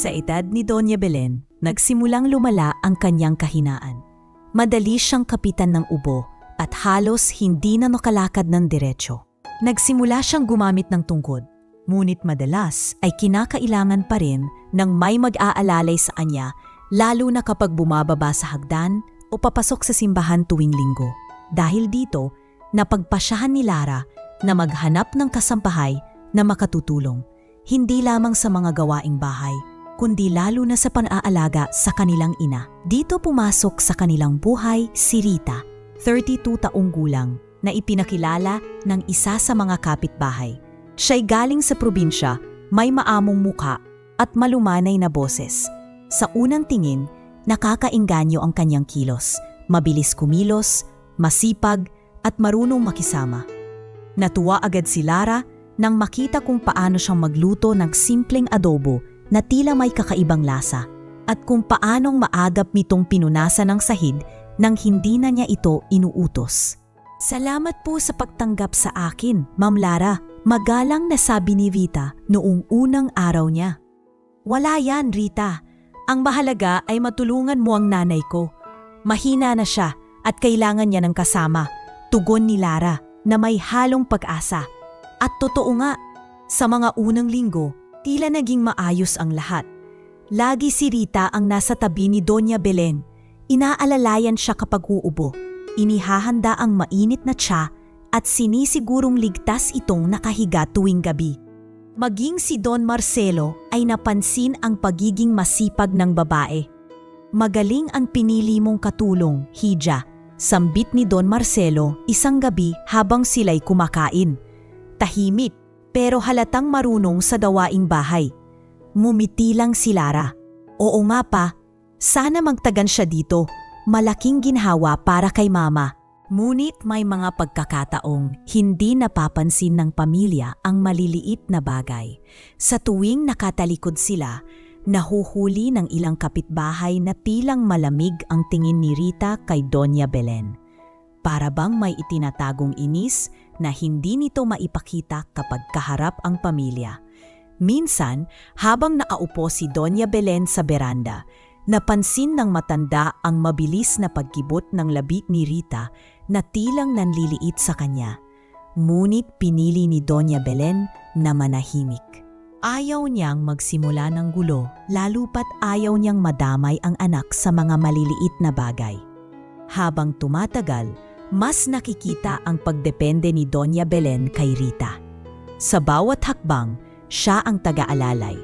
Sa edad ni Doña Belen, nagsimulang lumala ang kanyang kahinaan. Madali siyang kapitan ng ubo at halos hindi na nakalakad ng diretsyo. Nagsimula siyang gumamit ng tungkod, ngunit madalas ay kinakailangan pa rin ng may mag-aalalay sa kanya, lalo na kapag bumababa sa hagdan o papasok sa simbahan tuwing linggo. Dahil dito, napagpasyahan ni Lara na maghanap ng kasambahay na makatutulong, hindi lamang sa mga gawaing bahay, kundi lalo na sa pang-aalaga sa kanilang ina. Dito pumasok sa kanilang buhay si Rita, 32 taong gulang, na ipinakilala ng isa sa mga kapitbahay. Siya'y galing sa probinsya, may maamong muka at malumanay na boses. Sa unang tingin, nakakaengganyo ang kanyang kilos, mabilis kumilos, masipag at marunong makisama. Natuwa agad si Lara nang makita kung paano siyang magluto ng simpleng adobo na tila may kakaibang lasa at kung paanong maagap nitong pinunasan ng sahig nang hindi na niya ito inuutos. "Salamat po sa pagtanggap sa akin, Ma'am Lara," magalang na sabi ni Rita noong unang araw niya. "Wala yan, Rita. Ang mahalaga ay matulungan mo ang nanay ko. Mahina na siya at kailangan niya ng kasama," tugon ni Lara na may halong pag-asa. At totoo nga, sa mga unang linggo, tila naging maayos ang lahat. Lagi si Rita ang nasa tabi ni Doña Belen. Inaalalayan siya kapag uubo. Inihahanda ang mainit na tsa at sinisigurong ligtas itong nakahiga tuwing gabi. Maging si Don Marcelo ay napansin ang pagiging masipag ng babae. "Magaling ang pinili mong katulong, Hija," sambit ni Don Marcelo isang gabi habang sila'y kumakain. Tahimik pero halatang marunong sa gawaing bahay. Ngumiti lang si Lara. "Oo nga pa, sana magtagan siya dito. Malaking ginhawa para kay Mama." Ngunit may mga pagkakataong hindi napapansin ng pamilya ang maliliit na bagay. Sa tuwing nakatalikod sila, nahuhuli ng ilang kapitbahay na tilang malamig ang tingin ni Rita kay Doña Belen. Para bang may itinatagong inis na hindi nito maipakita kapag kaharap ang pamilya. Minsan, habang nakaupo si Doña Belen sa beranda, napansin ng matanda ang mabilis na pagkibot ng labi ni Rita na tilang nanliliit sa kanya. Ngunit pinili ni Doña Belen na manahimik. Ayaw niyang magsimula ng gulo, lalo pat ayaw niyang madamay ang anak sa mga maliliit na bagay. Habang tumatagal, mas nakikita ang pagdepende ni Doña Belen kay Rita. Sa bawat hakbang, siya ang taga-alalay.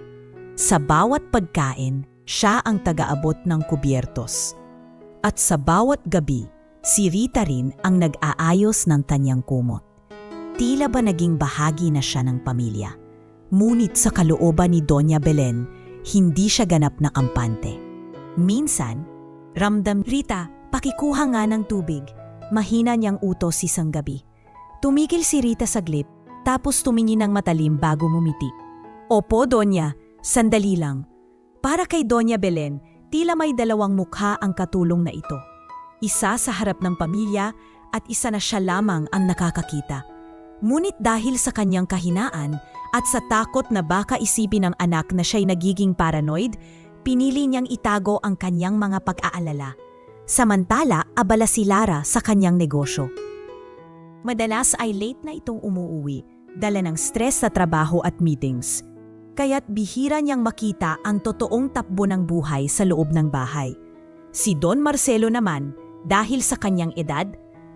Sa bawat pagkain, siya ang taga-abot ng kubyertos. At sa bawat gabi, si Rita rin ang nag-aayos ng kanyang kumot. Tila ba naging bahagi na siya ng pamilya. Ngunit sa kalooban ni Doña Belen, hindi siya ganap na kampante. Minsan, ramdam, "Rita, pakikuha nga ng tubig." Mahina niyang utos isang gabi. Tumigil si Rita saglit, tapos tumingin ng matalim bago ngumiti. "Opo, Donya, sandali lang." Para kay Doña Belen, tila may dalawang mukha ang katulong na ito. Isa sa harap ng pamilya at isa na siya lamang ang nakakakita. Ngunit dahil sa kanyang kahinaan at sa takot na baka isipin ng anak na siya'y nagiging paranoid, pinili niyang itago ang kanyang mga pag-aalala. Samantala, abala si Lara sa kanyang negosyo. Madalas ay late na itong umuuwi, dala ng stress sa trabaho at meetings. Kaya't bihira niyang makita ang totoong takbo ng buhay sa loob ng bahay. Si Don Marcelo naman, dahil sa kanyang edad,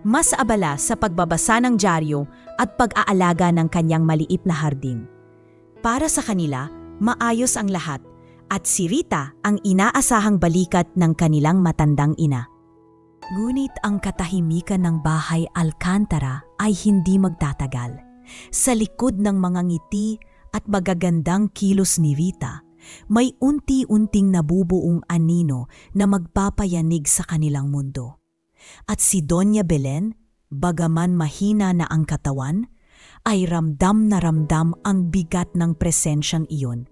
mas abala sa pagbabasa ng dyaryo at pag-aalaga ng kanyang maliit na hardin. Para sa kanila, maayos ang lahat. At si Rita ang inaasahang balikat ng kanilang matandang ina. Ngunit ang katahimikan ng bahay Alcantara ay hindi magtatagal. Sa likod ng mga ngiti at magagandang kilos ni Rita, may unti-unting nabubuong anino na magpapayanig sa kanilang mundo. At si Doña Belen, bagaman mahina na ang katawan, ay ramdam na ramdam ang bigat ng presensyang iyon.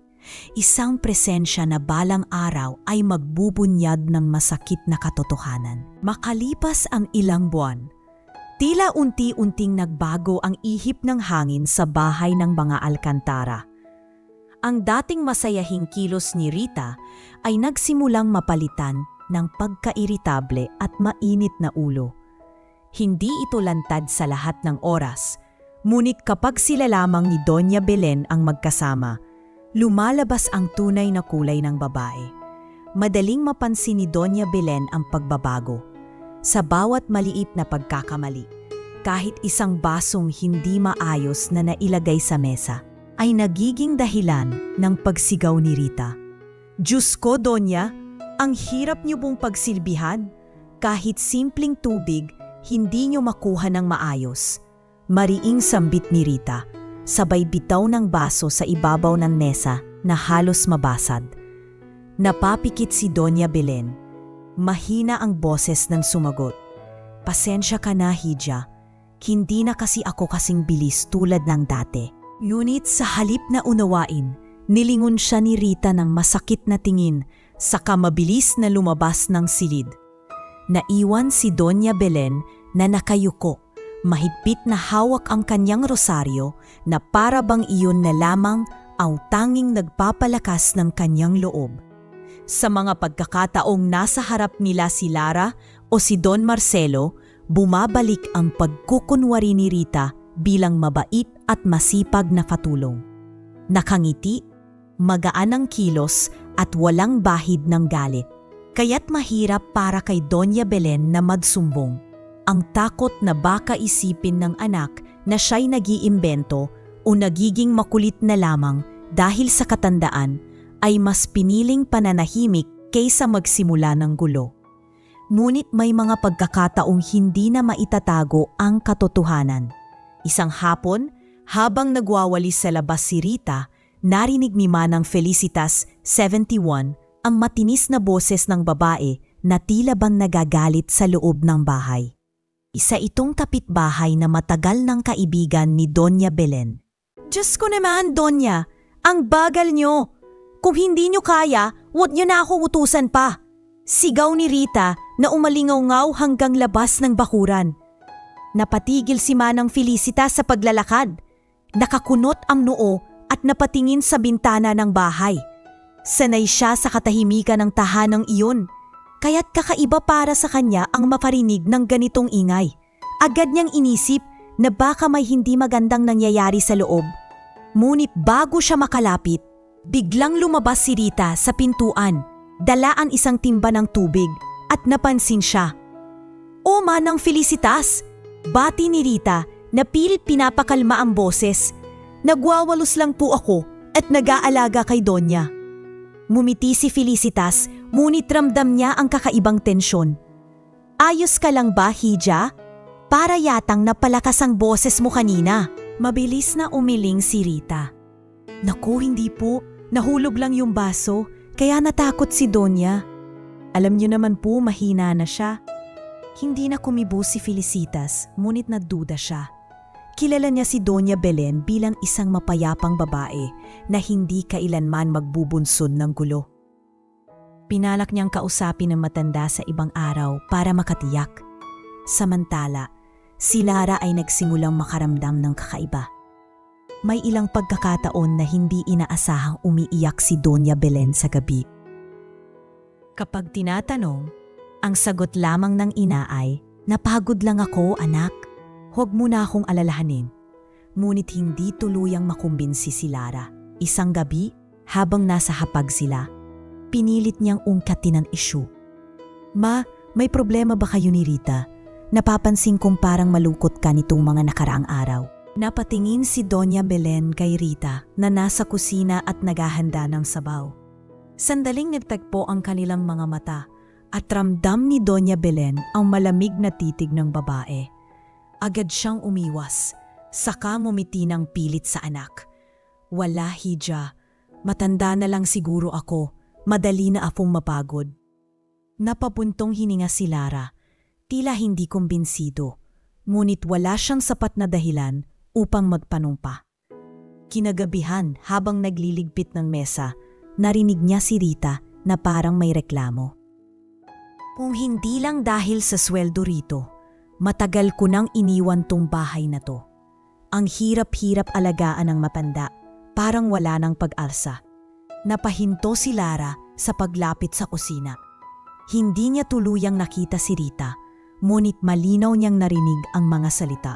Isang presensya na balang araw ay magbubunyag ng masakit na katotohanan. Makalipas ang ilang buwan, tila unti-unting nagbago ang ihip ng hangin sa bahay ng mga Alcantara. Ang dating masayahing kilos ni Rita ay nagsimulang mapalitan ng pagkairitable at mainit na ulo. Hindi ito lantad sa lahat ng oras, ngunit kapag sila lamang ni Doña Belen ang magkasama, lumalabas ang tunay na kulay ng babae. Madaling mapansin ni Doña Belen ang pagbabago. Sa bawat maliit na pagkakamali, kahit isang basong hindi maayos na nailagay sa mesa, ay nagiging dahilan ng pagsigaw ni Rita. "Diyos ko, Donya, ang hirap niyo pong pagsilbihan. Kahit simpleng tubig, hindi niyo makuha ng maayos." Mariing sambit ni Rita, sabay bitaw ng baso sa ibabaw ng mesa na halos mabasad. Napapikit si Doña Belen. Mahina ang boses ng sumagot. "Pasensya ka na, Hija. Hindi na kasi ako kasing bilis tulad ng dati." Ngunit sa halip na unawain, nilingon siya ni Rita ng masakit na tingin, saka mabilis na lumabas ng silid. Naiwan si Doña Belen na nakayuko, mahigpit na hawak ang kanyang rosaryo na para bang iyon na lamang ang tanging nagpapalakas ng kanyang loob. Sa mga pagkakataong nasa harap nila si Lara o si Don Marcelo, bumabalik ang pagkukunwari ni Rita bilang mabait at masipag na katulong. Nakangiti, magaan ang kilos at walang bahid ng galit. Kaya't mahirap para kay Doña Belen na magsumbong. Ang takot na baka isipin ng anak na siya'y nag-iimbento o nagiging makulit na lamang dahil sa katandaan ay mas piniling pananahimik kaysa magsimula ng gulo. Ngunit may mga pagkakataong hindi na maitatago ang katotohanan. Isang hapon, habang nagwawalis sa labas si Rita, narinig ni Manang Felicitas, 71, ang matinis na boses ng babae na tila bang nagagalit sa loob ng bahay. Isa itong kapitbahay na matagal ng kaibigan ni Doña Belen. "Diyos ko naman, Doña! Ang bagal nyo! Kung hindi nyo kaya, huwag nyo na ako utusan pa!" Sigaw ni Rita na umalingaw-ngaw hanggang labas ng bakuran. Napatigil si Manang Felicitas sa paglalakad. Nakakunot ang noo at napatingin sa bintana ng bahay. Sanay siya sa katahimikan ng tahanang iyon, kaya't kakaiba para sa kanya ang maparinig ng ganitong ingay. Agad niyang inisip na baka may hindi magandang nangyayari sa loob. Ngunit bago siya makalapit, biglang lumabas si Rita sa pintuan, dala ang isang timba ng tubig at napansin siya. "O Manang Felicitas!" Bati ni Rita na pilit pinapakalma ang boses. "Nagwawalos lang po ako at nag-aalaga kay Donya." Mumiti si Felicitas, ngunit ramdam niya ang kakaibang tensyon. "Ayos ka lang ba, Hija? Para yatang napalakas ang boses mo kanina." Mabilis na umiling si Rita. "Naku, hindi po. Nahulog lang yung baso, kaya natakot si Donya." Alam niyo naman po, mahina na siya. Hindi na kumibo si Felicitas, ngunit naduda siya. Kilala niya si Doña Belen bilang isang mapayapang babae na hindi kailanman magbubunsod ng gulo. Pinalak niyang kausapin ng matanda sa ibang araw para makatiyak. Samantala, si Lara ay nagsimulang makaramdam ng kakaiba. May ilang pagkakataon na hindi inaasahang umiiyak si Doña Belen sa gabi. Kapag tinatanong, ang sagot lamang ng ina ay, "Napagod lang ako, anak. Huwag mo na akong alalahanin." Ngunit hindi tuluyang makumbinsi si Lara. Isang gabi, habang nasa hapag sila, pinilit niyang ungkatin ang isyu. "Ma, may problema ba kayo ni Rita? Napapansin kong parang malungkot ka nitong mga nakaraang araw." Napatingin si Doña Belen kay Rita na nasa kusina at naghahanda ng sabaw. Sandaling nagtagpo ang kanilang mga mata at ramdam ni Doña Belen ang malamig na titig ng babae. Agad siyang umiwas, saka mumiti ng pilit sa anak. "Wala, Hija. Matanda na lang siguro ako. Madali na akong mapagod." Napapuntong hininga si Lara. Tila hindi kumbinsido, ngunit wala siyang sapat na dahilan upang magpanumpa. Kinagabihan, habang nagliligpit ng mesa, narinig niya si Rita na parang may reklamo. "Kung hindi lang dahil sa sweldo rito, matagal ko nang iniwan tong bahay na to. Ang hirap-hirap alagaan ng matanda, parang wala ng pag-alsa. Napahinto si Lara sa paglapit sa kusina. Hindi niya tuluyang nakita si Rita, ngunit malinaw niyang narinig ang mga salita.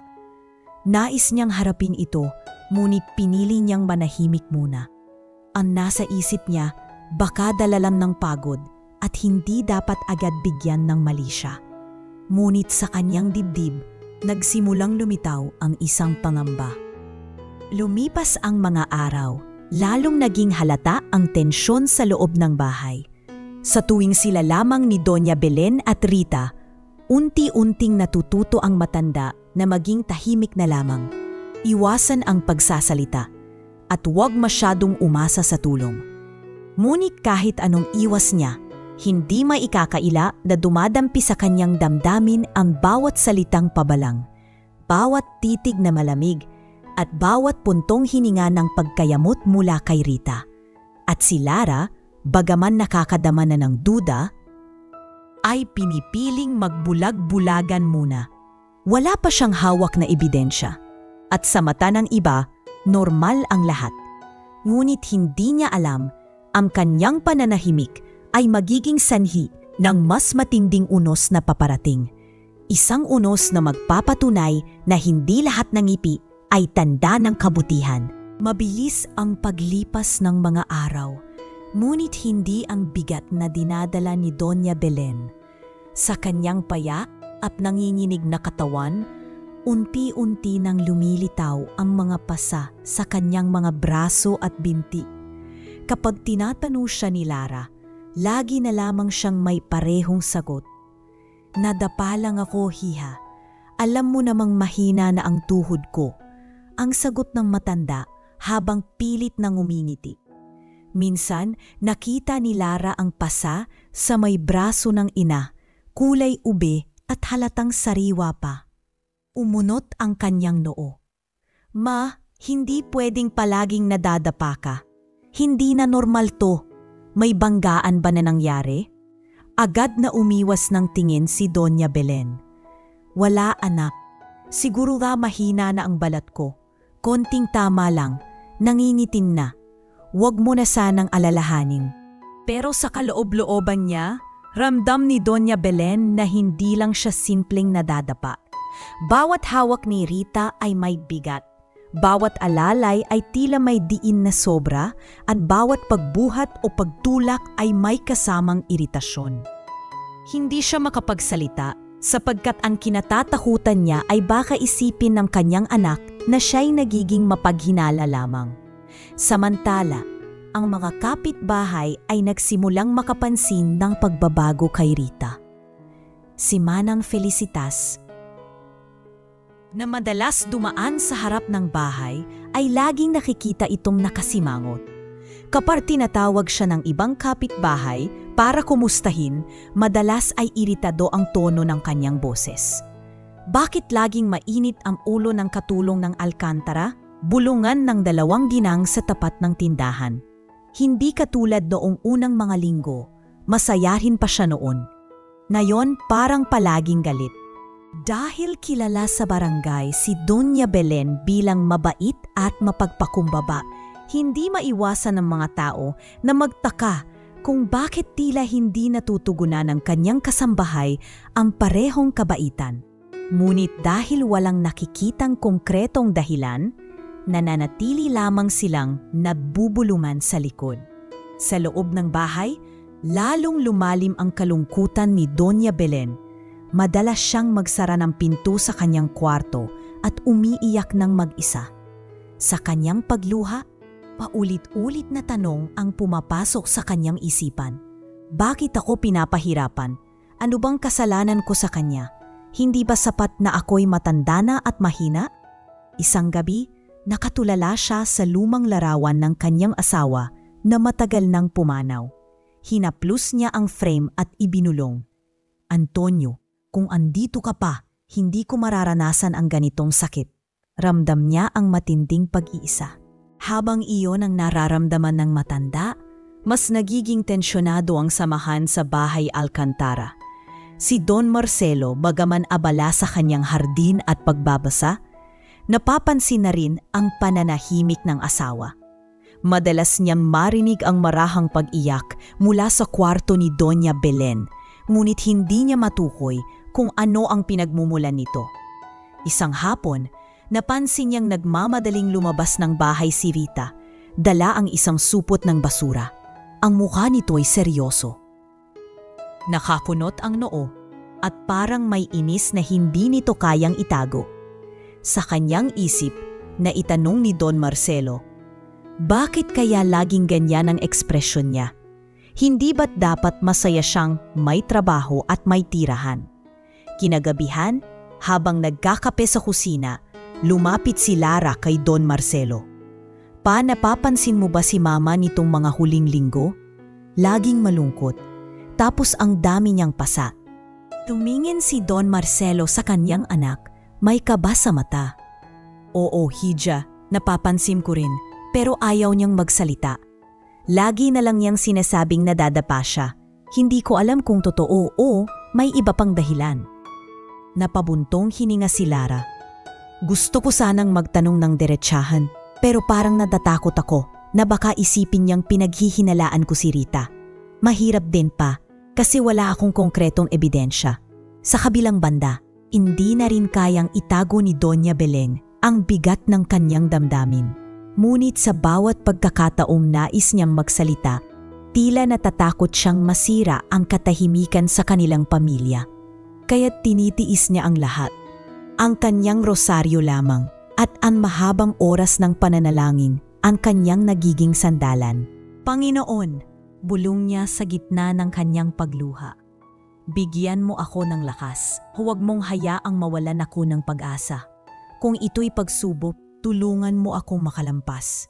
Nais niyang harapin ito, ngunit pinili niyang manahimik muna. Ang nasa isip niya, baka dalalan ng pagod at hindi dapat agad bigyan ng mali siya. Ngunit sa kanyang dibdib, nagsimulang lumitaw ang isang pangamba. Lumipas ang mga araw, lalong naging halata ang tensyon sa loob ng bahay. Sa tuwing sila lamang ni Doña Belen at Rita, unti-unting natututo ang matanda na maging tahimik na lamang. Iwasan ang pagsasalita at huwag masyadong umasa sa tulong. Ngunit kahit anong iwas niya, hindi maikakaila na dumadampi sa kanyang damdamin ang bawat salitang pabalang, bawat titig na malamig, at bawat puntong hininga ng pagkayamot mula kay Rita. At si Lara, bagaman nakakadama na ng duda, ay pinipiling magbulag-bulagan muna. Wala pa siyang hawak na ebidensya. At sa mata ng iba, normal ang lahat. Ngunit hindi niya alam, ang kanyang pananahimik ay magiging sanhi ng mas matinding unos na paparating. Isang unos na magpapatunay na hindi lahat ng ngiti ay tanda ng kabutihan. Mabilis ang paglipas ng mga araw, ngunit hindi ang bigat na dinadala ni Doña Belen. Sa kanyang paya at nanginginig na katawan, unti-unti nang lumilitaw ang mga pasa sa kanyang mga braso at binti. Kapag tinatanong siya ni Lara, lagi na lamang siyang may parehong sagot. Nadapa lang ako, hiha. Alam mo namang mahina na ang tuhod ko. Ang sagot ng matanda habang pilit nang umingiti. Minsan, nakita ni Lara ang pasa sa may braso ng ina, kulay ube at halatang sariwa pa. Umunot ang kanyang noo. Ma, hindi pwedeng palaging nadadapa ka. Hindi na normal to. May banggaan ba na nangyari? Agad na umiwas ng tingin si Doña Belen. Wala, anak. Siguro nga mahina na ang balat ko. Konting tama lang, nangingitin na. Huwag mo na sanang alalahanin. Pero sa kaloob-looban niya, ramdam ni Doña Belen na hindi lang siya simpleng nadadapa. Bawat hawak ni Rita ay may bigat. Bawat alalay ay tila may diin na sobra at bawat pagbuhat o pagtulak ay may kasamang iritasyon. Hindi siya makapagsalita sapagkat ang kinatatakutan niya ay baka isipin ng kanyang anak na siya'y nagiging mapaghinala lamang. Samantala, ang mga kapitbahay ay nagsimulang makapansin ng pagbabago kay Rita. Si Manang Felicitas, na madalas dumaan sa harap ng bahay, ay laging nakikita itong nakasimangot. Kapag tinatawag siya ng ibang kapitbahay para kumustahin, madalas ay iritado ang tono ng kanyang boses. Bakit laging mainit ang ulo ng katulong ng Alcantara? Bulungan ng 2 ginang sa tapat ng tindahan. Hindi katulad noong unang mga linggo, masayahin pa siya noon. Ngayon parang palaging galit. Dahil kilala sa barangay si Doña Belen bilang mabait at mapagpakumbaba, hindi maiwasan ng mga tao na magtaka kung bakit tila hindi natutugunan ng kanyang kasambahay ang parehong kabaitan. Ngunit dahil walang nakikitang konkretong dahilan, nananatili lamang silang nagbubuluman sa likod. Sa loob ng bahay, lalong lumalim ang kalungkutan ni Doña Belen. Madalas siyang magsara ng pinto sa kanyang kwarto at umiiyak ng mag-isa. Sa kanyang pagluha, paulit-ulit na tanong ang pumapasok sa kanyang isipan. Bakit ako pinapahirapan? Ano bang kasalanan ko sa kanya? Hindi ba sapat na ako'y matanda na at mahina? Isang gabi, nakatulala siya sa lumang larawan ng kanyang asawa na matagal nang pumanaw. Hinaplos niya ang frame at ibinulong. Antonio, kung andito ka pa, hindi ko mararanasan ang ganitong sakit. Ramdam niya ang matinding pag-iisa. Habang iyon ang nararamdaman ng matanda, mas nagiging tensyonado ang samahan sa bahay Alcantara. Si Don Marcelo, bagaman abala sa kanyang hardin at pagbabasa, napapansin na rin ang pananahimik ng asawa. Madalas niyang marinig ang marahang pag-iyak mula sa kwarto ni Doña Belen, ngunit hindi niya matukoy kung ano ang pinagmumulan nito. Isang hapon, napansin niyang nagmamadaling lumabas ng bahay si Rita, dala ang isang supot ng basura. Ang mukha nito'y seryoso. Nakakunot ang noo at parang may inis na hindi nito kayang itago. Sa kanyang isip, naitanong ni Don Marcelo, bakit kaya laging ganyan ang ekspresyon niya? Hindi ba't dapat masaya siyang may trabaho at may tirahan? Kinagabihan, habang nagkakape sa kusina, lumapit si Lara kay Don Marcelo. Napapansin mo ba si Mama nitong mga huling linggo? Laging malungkot, tapos ang dami niyang pasa. Tumingin si Don Marcelo sa kanyang anak, may kaba sa mata. Oo, Hija, napapansin ko rin, pero ayaw niyang magsalita. Lagi na lang niyang sinasabing nadadapa siya. Hindi ko alam kung totoo o may iba pang dahilan. Napabuntong hininga si Lara. Gusto ko sanang magtanong ng diretsahan, pero parang natatakot ako na baka isipin niyang pinaghihinalaan ko si Rita. Mahirap din pa kasi wala akong konkretong ebidensya. Sa kabilang banda, hindi na rin kayang itago ni Doña Belen ang bigat ng kanyang damdamin. Ngunit sa bawat pagkakataong nais niyang magsalita, tila natatakot siyang masira ang katahimikan sa kanilang pamilya. Kaya't tinitiis niya ang lahat. Ang kanyang rosaryo lamang at ang mahabang oras ng pananalangin ang kanyang nagiging sandalan. Panginoon, bulong niya sa gitna ng kanyang pagluha. Bigyan mo ako ng lakas. Huwag mong hayaang mawalan ako ng pag-asa. Kung ito'y pagsubok, tulungan mo akong makalampas.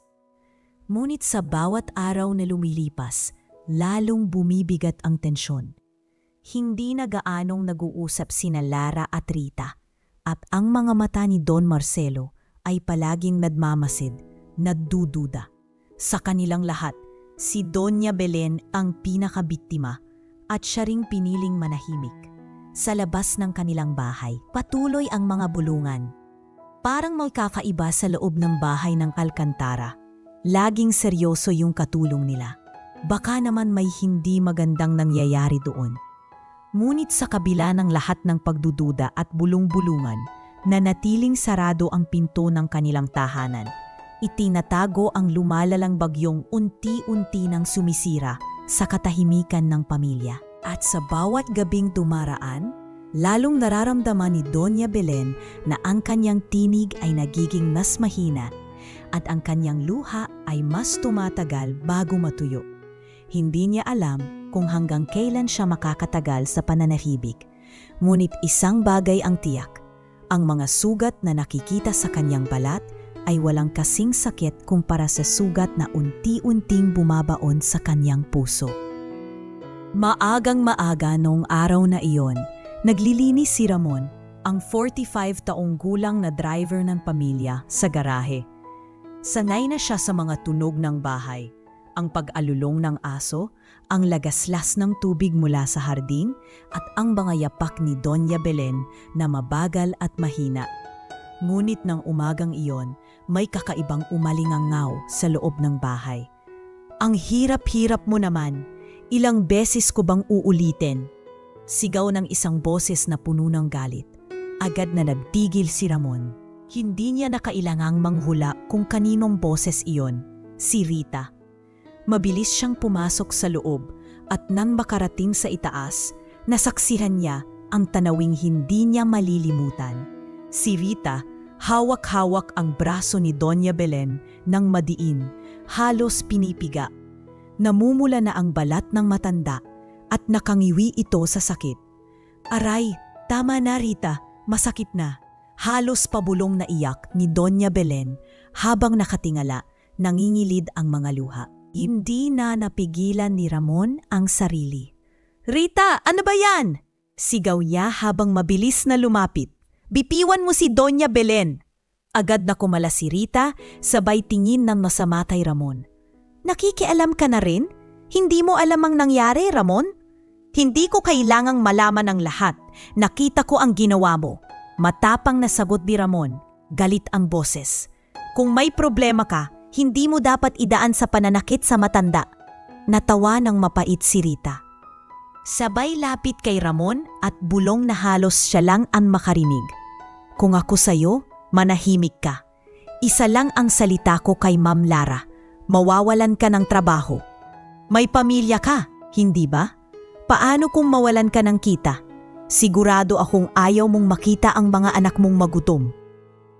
Ngunit sa bawat araw na lumilipas, lalong bumibigat ang tensyon. Hindi na gaanong nag-uusap sina Lara at Rita, at ang mga mata ni Don Marcelo ay palaging nadmamasid, nagdududa. Sa kanilang lahat, si Doña Belen ang pinakabiktima at siya ring piniling manahimik. Sa labas ng kanilang bahay, patuloy ang mga bulungan. Parang may kakaiba sa loob ng bahay ng Alcantara. Laging seryoso yung katulong nila. Baka naman may hindi magandang nangyayari doon. Ngunit sa kabila ng lahat ng pagdududa at bulong-bulungan, nanatiling sarado ang pinto ng kanilang tahanan. Itinatago ang lumalalang bagyong unti-unti nang sumisira sa katahimikan ng pamilya. At sa bawat gabing dumaraan, lalong nararamdaman ni Doña Belen na ang kanyang tinig ay nagiging mas mahina at ang kanyang luha ay mas tumatagal bago matuyo. Hindi niya alam kung hanggang kailan siya makakatagal sa pananahimik. Ngunit isang bagay ang tiyak. Ang mga sugat na nakikita sa kanyang balat ay walang kasing sakit kumpara sa sugat na unti-unting bumabaon sa kanyang puso. Maagang maaga noong araw na iyon, naglilinis si Ramon, ang 45 taong gulang na driver ng pamilya, sa garahe. Sanay na siya sa mga tunog ng bahay, ang pag-alulong ng aso, ang lagaslas ng tubig mula sa hardin, at ang mga yapak ni Doña Belen na mabagal at mahina. Ngunit ng umagang iyon, may kakaibang umalingangaw sa loob ng bahay. Ang hirap-hirap mo naman, ilang beses ko bang uulitin? Sigaw ng isang boses na puno ng galit. Agad na nagtigil si Ramon. Hindi niya nakailangang manghula kung kaninong boses iyon, si Rita. Mabilis siyang pumasok sa loob at nang makarating sa itaas, nasaksihan niya ang tanawing hindi niya malilimutan. Si Rita, hawak-hawak ang braso ni Doña Belen nang madiin, halos pinipiga. Namumula na ang balat ng matanda at nakangiwi ito sa sakit. Aray, tama na Rita, masakit na. Halos pabulong na iyak ni Doña Belen habang nakatingala, nangingilid ang mga luha. Hindi na napigilan ni Ramon ang sarili. Rita, ano ba yan? Sigaw niya habang mabilis na lumapit. Bipiwan mo si Doña Belen. Agad na kumala si Rita, sabay tingin ng masama kay Ramon. Nakikialam ka na rin? Hindi mo alam ang nangyari, Ramon? Hindi ko kailangang malaman ang lahat. Nakita ko ang ginawa mo. Matapang na sagot ni Ramon. Galit ang boses. Kung may problema ka, Hindi mo dapat idaan sa pananakit sa matanda. Natawa ng mapait si Rita. Sabay lapit kay Ramon at bulong na halos siya lang ang makarinig. Kung ako sa'yo, manahimik ka. Isa lang ang salita ko kay Ma'am Lara. Mawawalan ka ng trabaho. May pamilya ka, hindi ba? Paano kung mawalan ka ng kita? Sigurado akong ayaw mong makita ang mga anak mong magutom.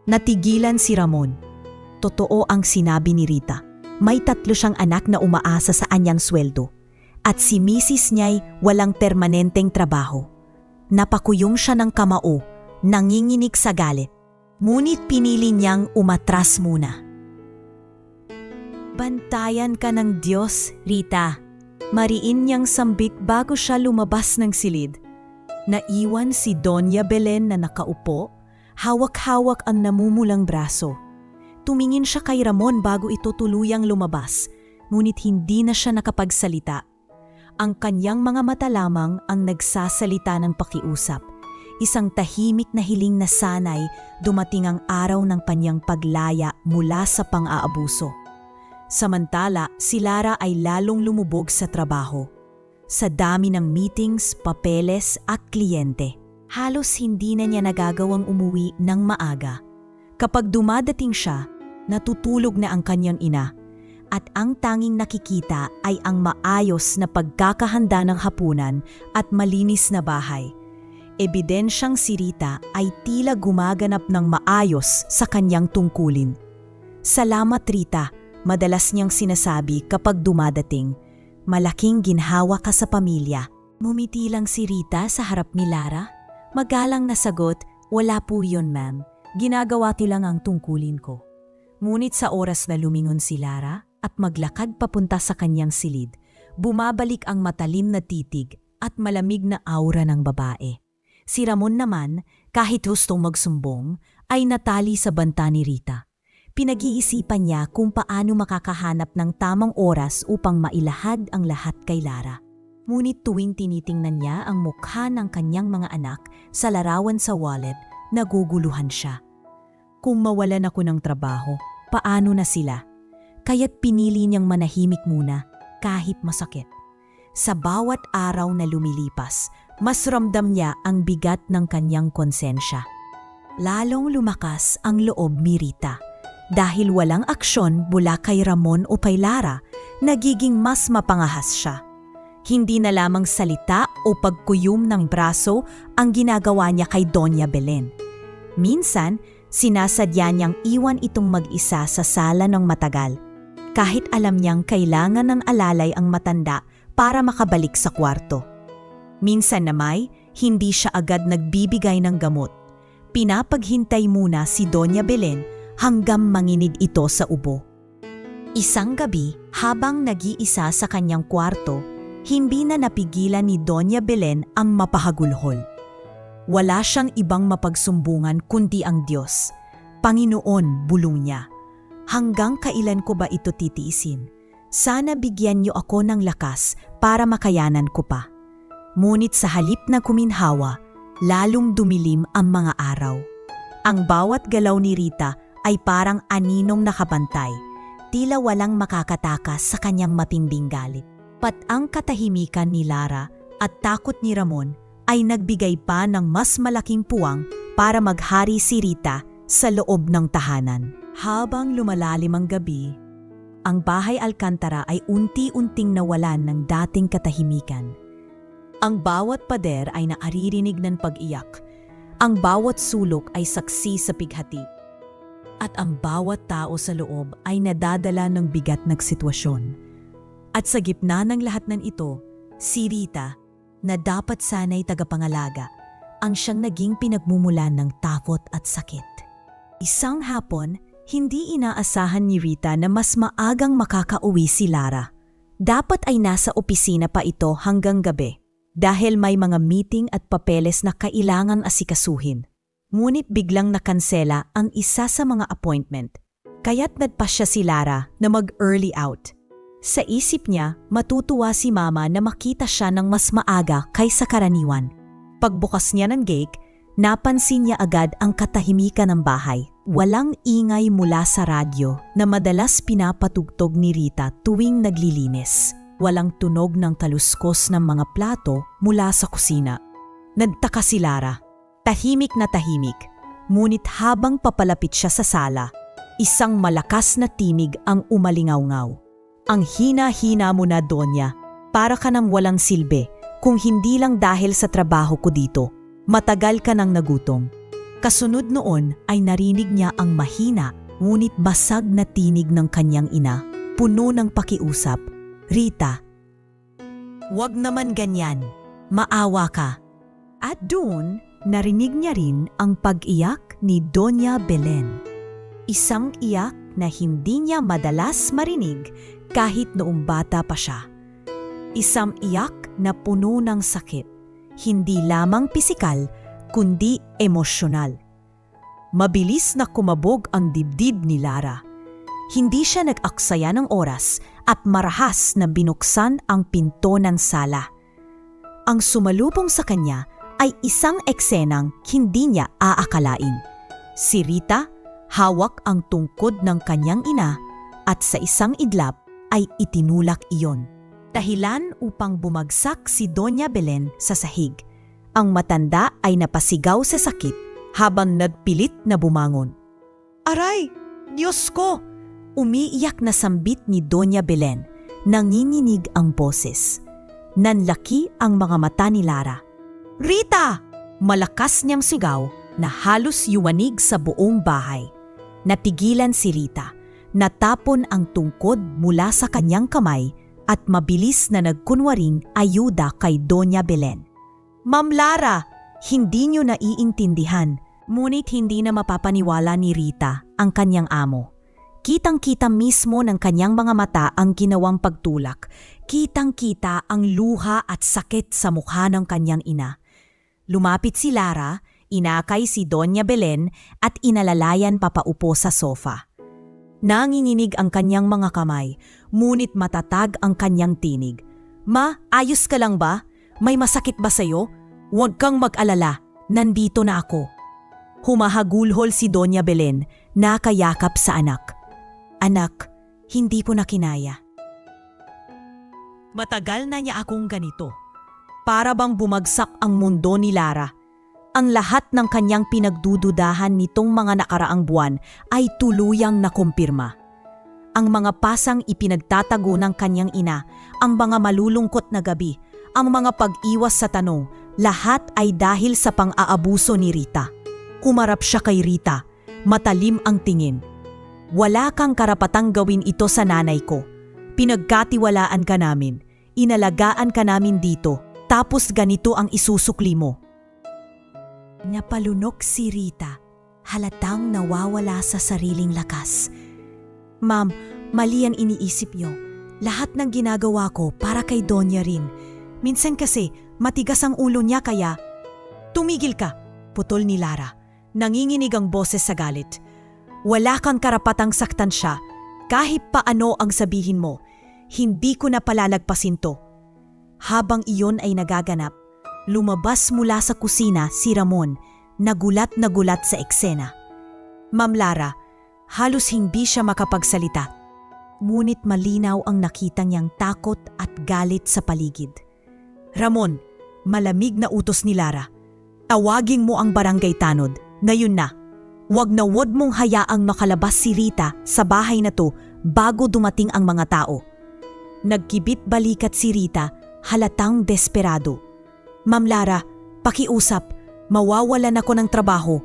Natigilan si Ramon. Totoo ang sinabi ni Rita. May 3 siyang anak na umaasa sa anyang sweldo. At si Mrs. niya'y walang permanenteng trabaho. Napakuyom siya ng kamao, nanginginig sa galit. Ngunit pinili niyang umatras muna. Bantayan ka ng Diyos, Rita. Mariin niyang sambik bago siya lumabas ng silid. Naiwan si Doña Belen na nakaupo, hawak-hawak ang namumulang braso. Tumingin siya kay Ramon bago ito tuluyang lumabas, ngunit hindi na siya nakapagsalita. Ang kanyang mga mata lamang ang nagsasalita ng pakiusap. Isang tahimik na hiling na sanay dumating ang araw ng kanyang paglaya mula sa pang-aabuso. Samantala, si Lara ay lalong lumubog sa trabaho. Sa dami ng meetings, papeles at kliyente, halos hindi na niya nagagawang umuwi ng maaga. Kapag dumadating siya, natutulog na ang kanyang ina. At ang tanging nakikita ay ang maayos na pagkakahanda ng hapunan at malinis na bahay. Ebidensyang si Rita ay tila gumaganap ng maayos sa kanyang tungkulin. Salamat Rita, madalas niyang sinasabi kapag dumadating. Malaking ginhawa ka sa pamilya. Mumiti lang si Rita sa harap ni Lara. Magalang na sagot, wala po yun ma'am. Ginagawa ko lang ang tungkulin ko. Ngunit sa oras na lumingon si Lara at maglakad papunta sa kanyang silid, bumabalik ang matalim na titig at malamig na aura ng babae. Si Ramon naman, kahit gustong magsumbong, ay natali sa banta ni Rita. Pinag-iisipan niya kung paano makakahanap ng tamang oras upang mailahad ang lahat kay Lara. Ngunit tuwing tinitingnan niya ang mukha ng kanyang mga anak sa larawan sa wallet, naguguluhan siya. Kung mawalan ako ng trabaho, paano na sila? Kaya't pinili niyang manahimik muna kahit masakit. Sa bawat araw na lumilipas, mas ramdam niya ang bigat ng kanyang konsensya. Lalong lumakas ang loob ni Rita. Dahil walang aksyon mula kay Ramon o kay Lara, nagiging mas mapangahas siya. Hindi na lamang salita o pagkuyom ng braso ang ginagawa niya kay Doña Belen. Minsan, sinasadya niyang iwan itong mag-isa sa sala ng matagal. Kahit alam niyang kailangan ng alalay ang matanda para makabalik sa kwarto. Minsan namay, hindi siya agad nagbibigay ng gamot. Pinapaghintay muna si Doña Belen hanggang manginig ito sa ubo. Isang gabi, habang nag-iisa sa kanyang kwarto, hindi na napigilan ni Doña Belen ang mapahagulhol. Wala siyang ibang mapagsumbungan kundi ang Diyos. Panginoon, bulong niya. Hanggang kailan ko ba ito titiisin? Sana bigyan niyo ako ng lakas para makayanan ko pa. Ngunit sa halip na kuminhawa, lalong dumilim ang mga araw. Ang bawat galaw ni Rita ay parang aninong nakabantay, tila walang makakatakas sa kanyang matinding galit. Pat ang katahimikan ni Lara at takot ni Ramon ay nagbigay pa ng mas malaking puwang para maghari si Rita sa loob ng tahanan. Habang lumalalim ang gabi, ang bahay Alcantara ay unti-unting nawalan ng dating katahimikan. Ang bawat pader ay naaririnig ng pag-iyak. Ang bawat sulok ay saksi sa pighati. At ang bawat tao sa loob ay nadadala ng bigat na sitwasyon. At sa gitna ng lahat ng ito, si Rita, na dapat sana'y tagapangalaga, ang siyang naging pinagmumulan ng takot at sakit. Isang hapon, hindi inaasahan ni Rita na mas maagang makakauwi si Lara. Dapat ay nasa opisina pa ito hanggang gabi dahil may mga meeting at papeles na kailangan asikasuhin. Ngunit biglang nakansela ang isa sa mga appointment, kaya't nagpasya si Lara na mag-early out. Sa isip niya, matutuwa si Mama na makita siya ng mas maaga kaysa karaniwan. Pagbukas niya ng gate, napansin niya agad ang katahimikan ng bahay. walang ingay mula sa radyo na madalas pinapatugtog ni Rita tuwing naglilinis. Walang tunog ng taluskos ng mga plato mula sa kusina. Nagtaka si Lara. Tahimik na tahimik. Ngunit habang papalapit siya sa sala, isang malakas na tinig ang umalingaw-ngaw. Ang hina-hina mo na, Donya. Para ka nang walang silbi, kung hindi lang dahil sa trabaho ko dito. Matagal ka nang nagutom. Kasunod noon ay narinig niya ang mahina ngunit basag na tinig ng kanyang ina, puno ng pakiusap. Rita, "Wag naman ganyan. Maawa ka." At doon, narinig niya rin ang pag-iyak ni Doña Belen. Isang iyak na hindi niya madalas marinig kahit noong bata pa siya. Isang iyak na puno ng sakit, hindi lamang pisikal kundi emosyonal. Mabilis na kumabog ang dibdib ni Lara. Hindi siya nag-aksaya ng oras at marahas na binuksan ang pinto ng sala. Ang sumalubong sa kanya ay isang eksenang hindi niya aakalain. Si Rita, hawak ang tungkod ng kanyang ina at sa isang idlap ay itinulak iyon. Dahilan upang bumagsak si Doña Belen sa sahig. Ang matanda ay napasigaw sa sakit habang nagpilit na bumangon. "Aray! Diyos ko!" Umiiyak na sambit ni Doña Belen. Nanginginig ang boses. Nanlaki ang mga mata ni Lara. "Rita!" Malakas niyang sigaw na halos yumanig sa buong bahay. Natigilan si Rita. Natapon ang tungkod mula sa kanyang kamay at mabilis na nagkunwaring ayuda kay Doña Belen. "Ma'am Lara, hindi niyo naiintindihan." Ngunit hindi na mapapaniwala ni Rita ang kanyang amo. Kitang-kita mismo ng kanyang mga mata ang ginawang pagtulak. Kitang-kita ang luha at sakit sa mukha ng kanyang ina. Lumapit si Lara, inakay si Doña Belen at inalalayan papaupo sa sofa. Nanginginig ang kanyang mga kamay, ngunit matatag ang kanyang tinig. "Ma, ayos ka lang ba? May masakit ba sa'yo? Huwag kang mag-alala, nandito na ako." Humahagulhol si Doña Belen, nakayakap sa anak. "Anak, hindi po na kinaya. Matagal na niya akong ganito." Para bang bumagsak ang mundo ni Lara. Ang lahat ng kanyang pinagdududahan nitong mga nakaraang buwan ay tuluyang nakumpirma. Ang mga pasang ipinagtatago ng kanyang ina, ang mga malulungkot na gabi, ang mga pag-iwas sa tanong, lahat ay dahil sa pang-aabuso ni Rita. Kumarap siya kay Rita, matalim ang tingin. "Wala kang karapatang gawin ito sa nanay ko. Pinagkatiwalaan ka namin, inalagaan ka namin dito, tapos ganito ang isusukli mo." Napalunok si Rita, halatang nawawala sa sariling lakas. "Ma'am, mali ang iniisip niyo. Lahat ng ginagawa ko para kay Donya rin. Minsan kasi matigas ang ulo niya kaya..." "Tumigil ka," putol ni Lara. Nanginginig ang boses sa galit. "Wala kang karapatang saktan siya. Kahit paano ang sabihin mo, hindi ko na palalagpasin to." Habang iyon ay nagaganap, lumabas mula sa kusina si Ramon, nagulat sa eksena. "Ma'am Lara, halos hindi siya makapagsalita. Ngunit malinaw ang nakita niyang takot at galit sa paligid." "Ramon," malamig na utos ni Lara, "tawagin mo ang barangay tanod, ngayon na. Wag mong hayaang makalabas si Rita sa bahay na to bago dumating ang mga tao." Nagkibit balikat si Rita, halatang desperado. "Ma'am Lara, pakiusap, mawawalan ako ng trabaho.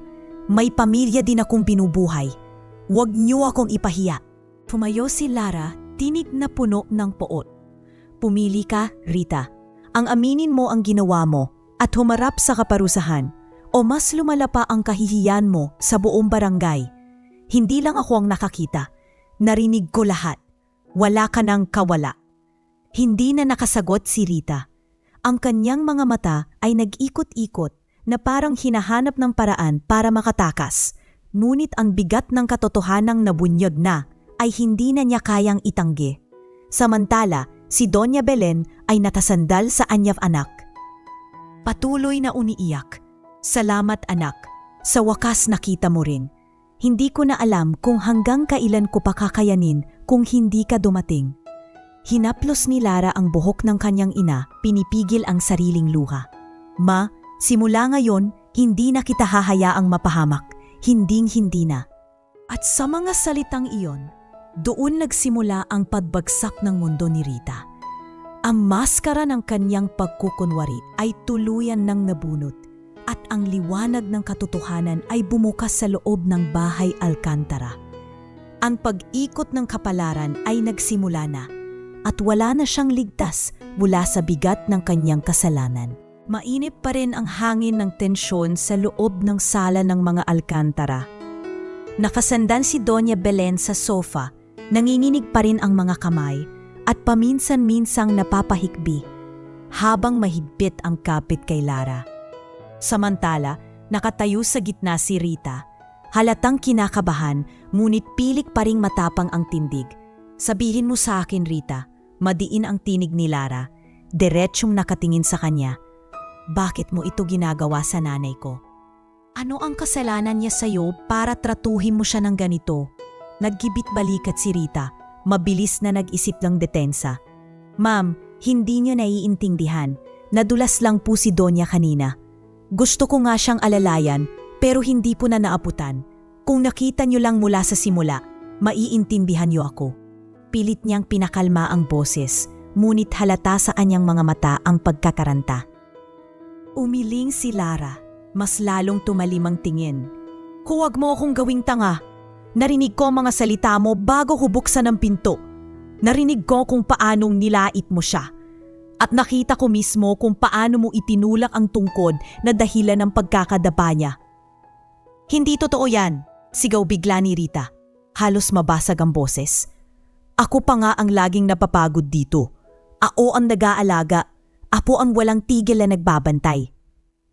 May pamilya din akong binubuhay. Huwag niyo akong ipahiya." Pumayo si Lara, tinig na puno ng poot. "Pumili ka, Rita. Ang aminin mo ang ginawa mo at humarap sa kaparusahan o mas lumala pa ang kahihiyan mo sa buong barangay. Hindi lang ako ang nakakita. Narinig ko lahat. Wala ka ng kawala." Hindi na nakasagot si Rita. Ang kanyang mga mata ay nag-ikot-ikot na parang hinahanap ng paraan para makatakas. Ngunit ang bigat ng katotohanang nabunyag na ay hindi na niya kayang itanggi. Samantala, si Doña Belen ay natasandal sa anyap anak. Patuloy na uniiyak. "Salamat anak, sa wakas nakita mo rin. Hindi ko na alam kung hanggang kailan ko pa kakayanin kung hindi ka dumating. Hinaplos ni Lara ang buhok ng kanyang ina, pinipigil ang sariling luha. Ma, simula ngayon, hindi na kita hahayaang mapahamak. Hinding-hindi na. At sa mga salitang iyon, doon nagsimula ang pagbagsak ng mundo ni Rita. Ang maskara ng kanyang pagkukunwari ay tuluyan ng nabunot at ang liwanag ng katotohanan ay bumukas sa loob ng bahay Alcantara. Ang pag-ikot ng kapalaran ay nagsimula na at wala na siyang ligtas mula sa bigat ng kanyang kasalanan. Mainit pa rin ang hangin ng tensyon sa loob ng sala ng mga Alcantara. Nakasandan si Doña Belen sa sofa, nanginginig pa rin ang mga kamay at paminsan-minsang napapahikbi habang mahigpit ang kapit kay Lara. Samantala, nakatayo sa gitna si Rita. Halatang kinakabahan, ngunit pilik pa ring matapang ang tindig. Sabihin mo sa akin, Rita, madiin ang tinig ni Lara, diretsyong nakatingin sa kanya. Bakit mo ito ginagawa sa nanay ko? Ano ang kasalanan niya sa'yo para tratuhin mo siya ng ganito? Naggibit balikat si Rita, mabilis na nag-isip ng detensa. Ma'am, hindi niyo naiintindihan. Nadulas lang po si Donya kanina. Gusto ko nga siyang alalayan pero hindi po na naabutan. Kung nakita niyo lang mula sa simula, maiintindihan niyo ako. Pilit niyang pinakalma ang boses, ngunit halata sa anyang mga mata ang pagkakaranta. Umiling si Lara, mas lalong tumalim ang tingin. Huwag mo akong gawing tanga. Narinig ko ang mga salita mo bago hubuksan ang pinto. Narinig ko kung paanong nilait mo siya. At nakita ko mismo kung paano mo itinulak ang tungkod na dahilan ng pagkakadapa niya. Hindi totoo yan, sigaw bigla ni Rita. Halos mabasag ang boses. Ako pa nga ang laging napapagod dito. Ako ang nag-aalaga. Ako ang walang tigil na nagbabantay.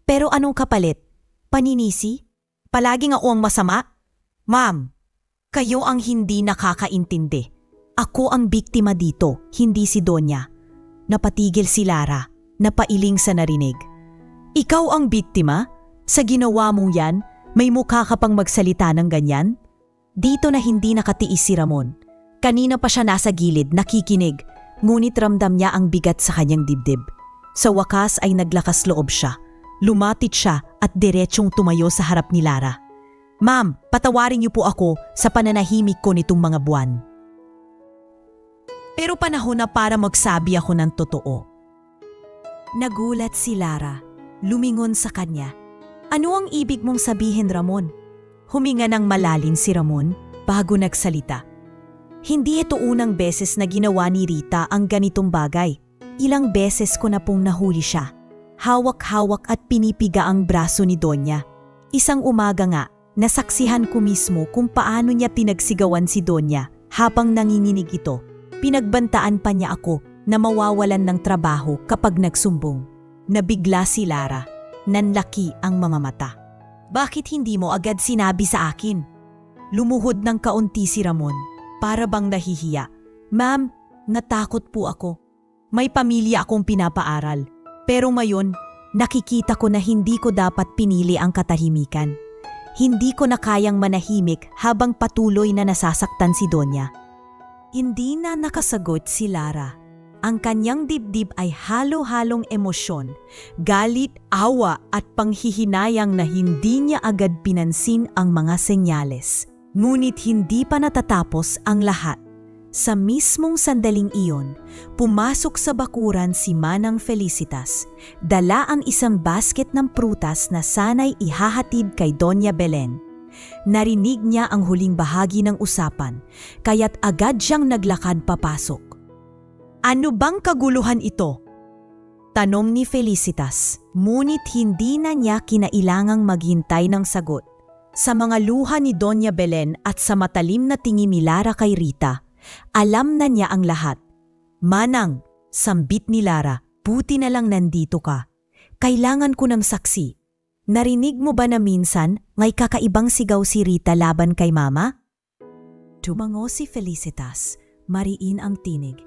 Pero anong kapalit? Paninisi? Palaging ako ang masama? Ma'am, kayo ang hindi nakakaintindi. Ako ang biktima dito, hindi si Donya. Napatigil si Lara, napailing sa narinig. Ikaw ang biktima? Sa ginawa mong yan, may mukha ka pang magsalita ng ganyan? Dito na hindi nakatiis si Ramon. Kanina pa siya nasa gilid, nakikinig, ngunit ramdam niya ang bigat sa kanyang dibdib. Sa wakas ay naglakas loob siya. Lumapit siya at diretsyong tumayo sa harap ni Lara. Ma'am, patawarin niyo po ako sa pananahimik ko nitong mga buwan. Pero panahon na para magsabi ako ng totoo. Nagulat si Lara, lumingon sa kanya. Ano ang ibig mong sabihin, Ramon? Huminga ng malalim si Ramon bago nagsalita. Hindi ito unang beses na ginawa ni Rita ang ganitong bagay. Ilang beses ko na pong nahuli siya. Hawak-hawak at pinipiga ang braso ni Donya. Isang umaga nga, nasaksihan ko mismo kung paano niya pinagsigawan si Donya habang nanginginig ito. Pinagbantaan pa niya ako na mawawalan ng trabaho kapag nagsumbong. Nabigla si Lara. Nanlaki ang mga mata. Bakit hindi mo agad sinabi sa akin? Lumuhod ng kaunti si Ramon. Para bang nahihiya. Ma'am, natakot po ako. May pamilya akong pinapaaral. Pero ngayon, nakikita ko na hindi ko dapat pinili ang katahimikan. Hindi ko na kayang manahimik habang patuloy na nasasaktan si Donya. Hindi na nakasagot si Lara. Ang kanyang dibdib ay halo-halong emosyon, galit, awa at panghihinayang na hindi niya agad pinansin ang mga senyales. Ngunit hindi pa natatapos ang lahat. Sa mismong sandaling iyon, pumasok sa bakuran si Manang Felicitas, dala ang isang basket ng prutas na sana'y ihahatid kay Doña Belen. Narinig niya ang huling bahagi ng usapan, kaya't agad siyang naglakad papasok. Ano bang kaguluhan ito? Tanong ni Felicitas, ngunit hindi na niya kinailangang maghintay ng sagot. Sa mga luha ni Doña Belen at sa matalim na tingin ni Lara kay Rita, alam na niya ang lahat. Manang, sambit ni Lara, buti na lang nandito ka. Kailangan ko ng saksi. Narinig mo ba na minsan may kakaibang sigaw si Rita laban kay Mama? Tumango si Felicitas, mariin ang tinig.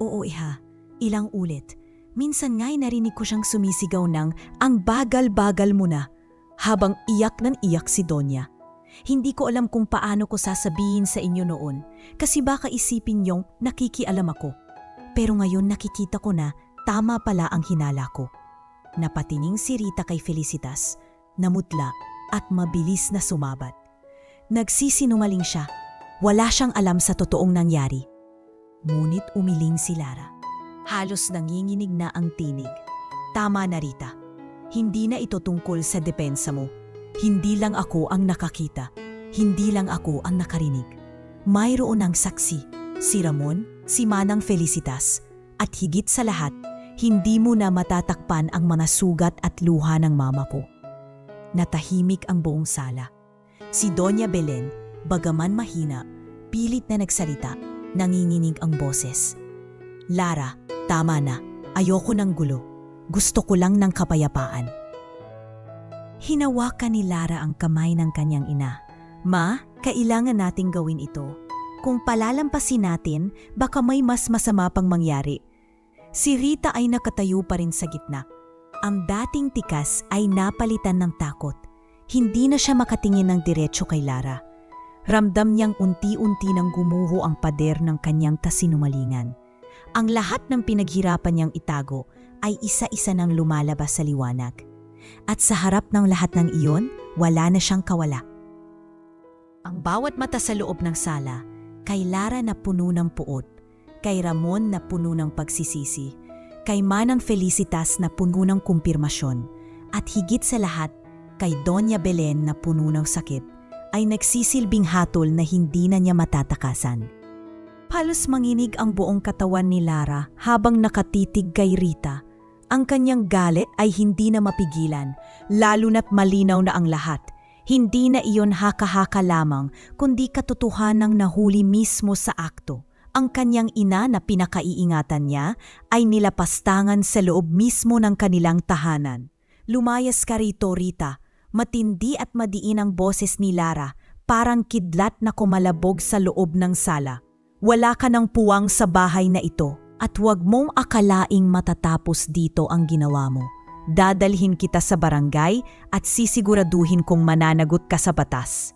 Oo iha, ilang ulit. Minsan nga'y narinig ko siyang sumisigaw ng ang bagal-bagal mo na, habang iyak ng iyak si Donya. Hindi ko alam kung paano ko sasabihin sa inyo noon kasi baka isipin niyong nakikialam ako. Pero ngayon nakikita ko na tama pala ang hinala ko. Napatining si Rita kay Felicitas, namutla at mabilis na sumabat. Nagsisinungaling siya. Wala siyang alam sa totoong nangyari. Ngunit umiling si Lara. Halos nanginginig na ang tinig. Tama na Rita. Hindi na ito tungkol sa depensa mo. Hindi lang ako ang nakakita. Hindi lang ako ang nakarinig. Mayroon ang saksi. Si Ramon, si Manang Felicitas. At higit sa lahat, hindi mo na matatakpan ang mga sugat at luha ng mama ko. Natahimik ang buong sala. Si Doña Belen, bagaman mahina, pilit na nagsalita, nanginginig ang boses. Lara, tama na. Ayoko ng gulo. Gusto ko lang ng kapayapaan. Hinawakan ni Lara ang kamay ng kanyang ina. Ma, kailangan nating gawin ito. Kung palalampasin natin, baka may mas masama pang mangyari. Si Rita ay nakatayo pa rin sa gitna. Ang dating tikas ay napalitan ng takot. Hindi na siya makatingin ng diretso kay Lara. Ramdam niyang unti-unti nang gumuho ang pader ng kanyang kasinungalingan. Ang lahat ng pinaghirapan niyang itago ay isa-isa nang lumalabas sa liwanag. At sa harap ng lahat ng iyon, wala na siyang kawala. Ang bawat mata sa loob ng sala, kay Lara na puno ng puot, kay Ramon na puno ng pagsisisi, kay Manang Felicitas na puno ng kumpirmasyon, at higit sa lahat, kay Doña Belen na puno ng sakit, ay nagsisilbing hatol na hindi na niya matatakasan. Halos manginig ang buong katawan ni Lara habang nakatitig kay Rita. Ang kanyang galit ay hindi na mapigilan, lalo na't malinaw na ang lahat. Hindi na iyon haka-haka lamang, kundi katotohanang nahuli mismo sa akto. Ang kanyang ina na pinakaiingatan niya ay nilapastangan sa loob mismo ng kanilang tahanan. Lumayas ka rito, Rita. Matindi at madiin ang boses ni Lara, parang kidlat na kumalabog sa loob ng sala. Wala ka ng puwang sa bahay na ito at huwag mong akalaing matatapos dito ang ginawa mo. Dadalhin kita sa barangay at sisiguraduhin kong mananagot ka sa batas.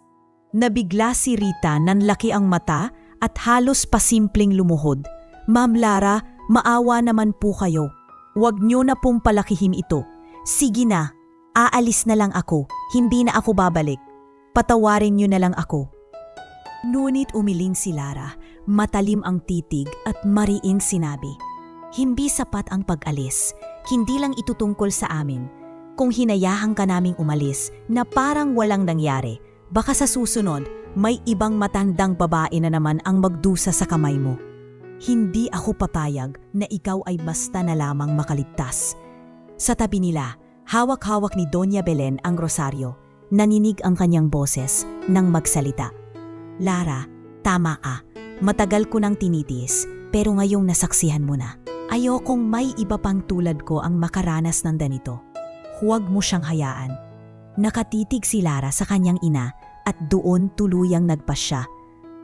Nabigla si Rita, nanlaki ang mata at halos pasimpleng lumuhod. Ma'am Lara, maawa naman po kayo. Huwag niyo na pong palakihin ito. Sige na, aalis na lang ako. Hindi na ako babalik. Patawarin niyo na lang ako. Ngunit umiling si Lara, matalim ang titig at mariing sinabi, hindi sapat ang pag-alis. Hindi lang ito tungkol sa amin. Kung hinayahan ka naming umalis na parang walang nangyari, baka sa susunod may ibang matandang babae na naman ang magdusa sa kamay mo. Hindi ako papayag na ikaw ay basta na lamang makaligtas. Sa tabi nila, hawak-hawak ni Doña Belen ang rosaryo. Naninig ang kanyang boses nang magsalita. Lara, tama ka. Matagal ko nang tinitiis, pero ngayong nasaksihan mo na. Ayokong may iba pang tulad ko ang makaranas ng ganito. Huwag mo siyang hayaan. Nakatitig si Lara sa kanyang ina at doon tuluyang nagpasya.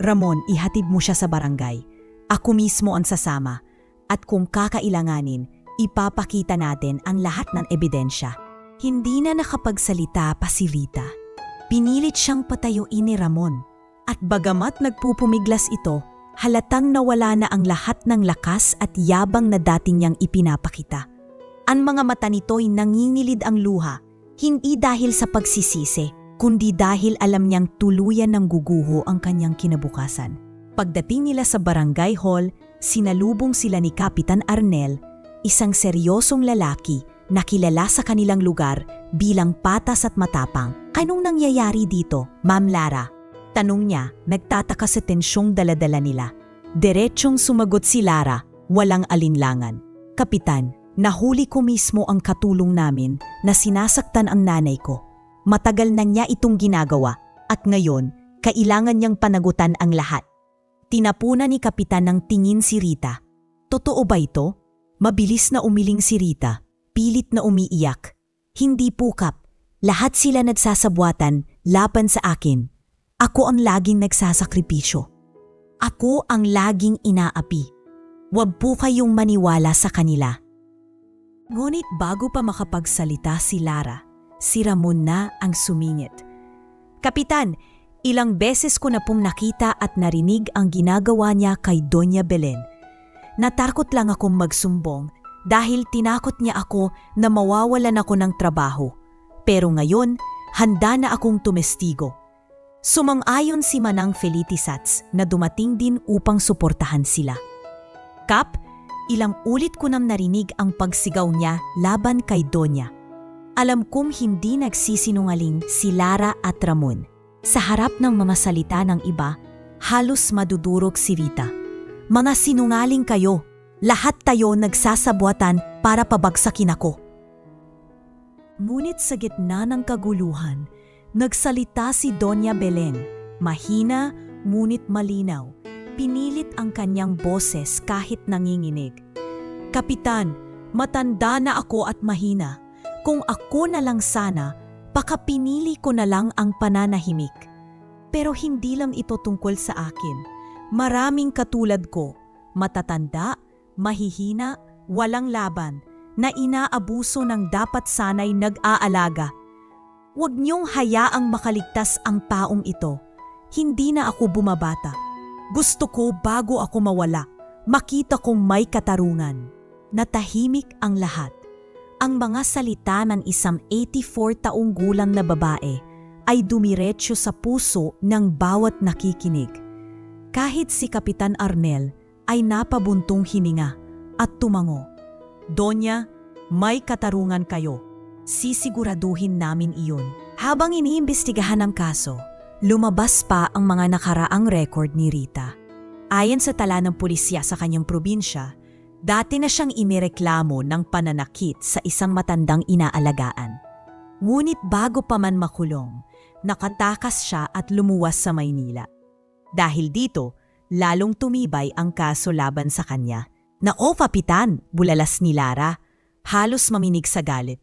Ramon, ihatid mo siya sa barangay. Ako mismo ang sasama. At kung kakailanganin, ipapakita natin ang lahat ng ebidensya. Hindi na nakapagsalita pa si Rita. Pinilit siyang patayuin ni Ramon. At bagamat nagpupumiglas ito, halatang nawala na ang lahat ng lakas at yabang na dati niyang ipinapakita. Ang mga mata nito'y nangingilid ang luha, hindi dahil sa pagsisisi, kundi dahil alam niyang tuluyan ng guguho ang kanyang kinabukasan. Pagdating nila sa barangay hall, sinalubong sila ni Kapitan Arnel, isang seryosong lalaki na kilala sa kanilang lugar bilang patas at matapang. Anong nangyayari dito, Ma'am Lara? Tanong niya, nagtataka sa tensyong daladala nila. Diretsong sumagot si Lara, walang alinlangan. Kapitan, nahuli ko mismo ang katulong namin na sinasaktan ang nanay ko. Matagal na niya itong ginagawa at ngayon, kailangan niyang panagutan ang lahat. Tinapunan ni Kapitan ng tingin si Rita. Totoo ba ito? Mabilis na umiling si Rita, pilit na umiiyak. Hindi pukap, lahat sila nagsasabwatan laban sa akin. Ako ang laging nagsasakripisyo. Ako ang laging inaapi. Huwag po kayong maniwala sa kanila. Ngunit bago pa makapagsalita si Lara, si Ramon na ang sumingit. Kapitan, Ilang beses ko na pong nakita at narinig ang ginagawa niya kay Doña Belen. Natakot lang akong magsumbong dahil tinakot niya ako na mawawalan ako ng trabaho. Pero ngayon, handa na akong tumestigo. Sumang-ayon si Manang Felitisats na dumating din upang suportahan sila. Kap, ilang ulit ko nang narinig ang pagsigaw niya laban kay Donya. Alam kong hindi nagsisinungaling si Lara at Ramon. Sa harap ng mga salita ng iba, halos madudurog si Rita. Mga sinungaling kayo, lahat tayo nagsasabuatan para pabagsakin ako. Ngunit sa gitna ng kaguluhan, nagsalita si Doña Belen, mahina ngunit malinaw. Pinilit ang kanyang boses kahit nanginginig. Kapitan, matanda na ako at mahina. Kung ako na lang sana, baka pinili ko na lang ang pananahimik. Pero hindi lang ito tungkol sa akin. Maraming katulad ko, matatanda, mahihina, walang laban, na inaabuso ng dapat sanay nag-aalaga. Huwag niyong hayaang makaligtas ang taong ito. Hindi na ako bumabata. Gusto ko bago ako mawala, makita kong may katarungan. Natahimik ang lahat. Ang mga salita ng isang 84 taong gulang na babae ay dumiretso sa puso ng bawat nakikinig. Kahit si Kapitan Arnel ay napabuntong hininga at tumango. Donya, may katarungan kayo. Sisiguraduhin namin iyon. Habang iniimbestigahan ang kaso, lumabas pa ang mga nakaraang record ni Rita. Ayon sa tala ng pulisya sa kanyang probinsya, dati na siyang inireklamo ng pananakit sa isang matandang inaalagaan. Ngunit bago pa man makulong, nakatakas siya at lumuwas sa Maynila. Dahil dito, lalong tumibay ang kaso laban sa kanya. Kapitan, bulalas ni Lara. Halos maminig sa galit.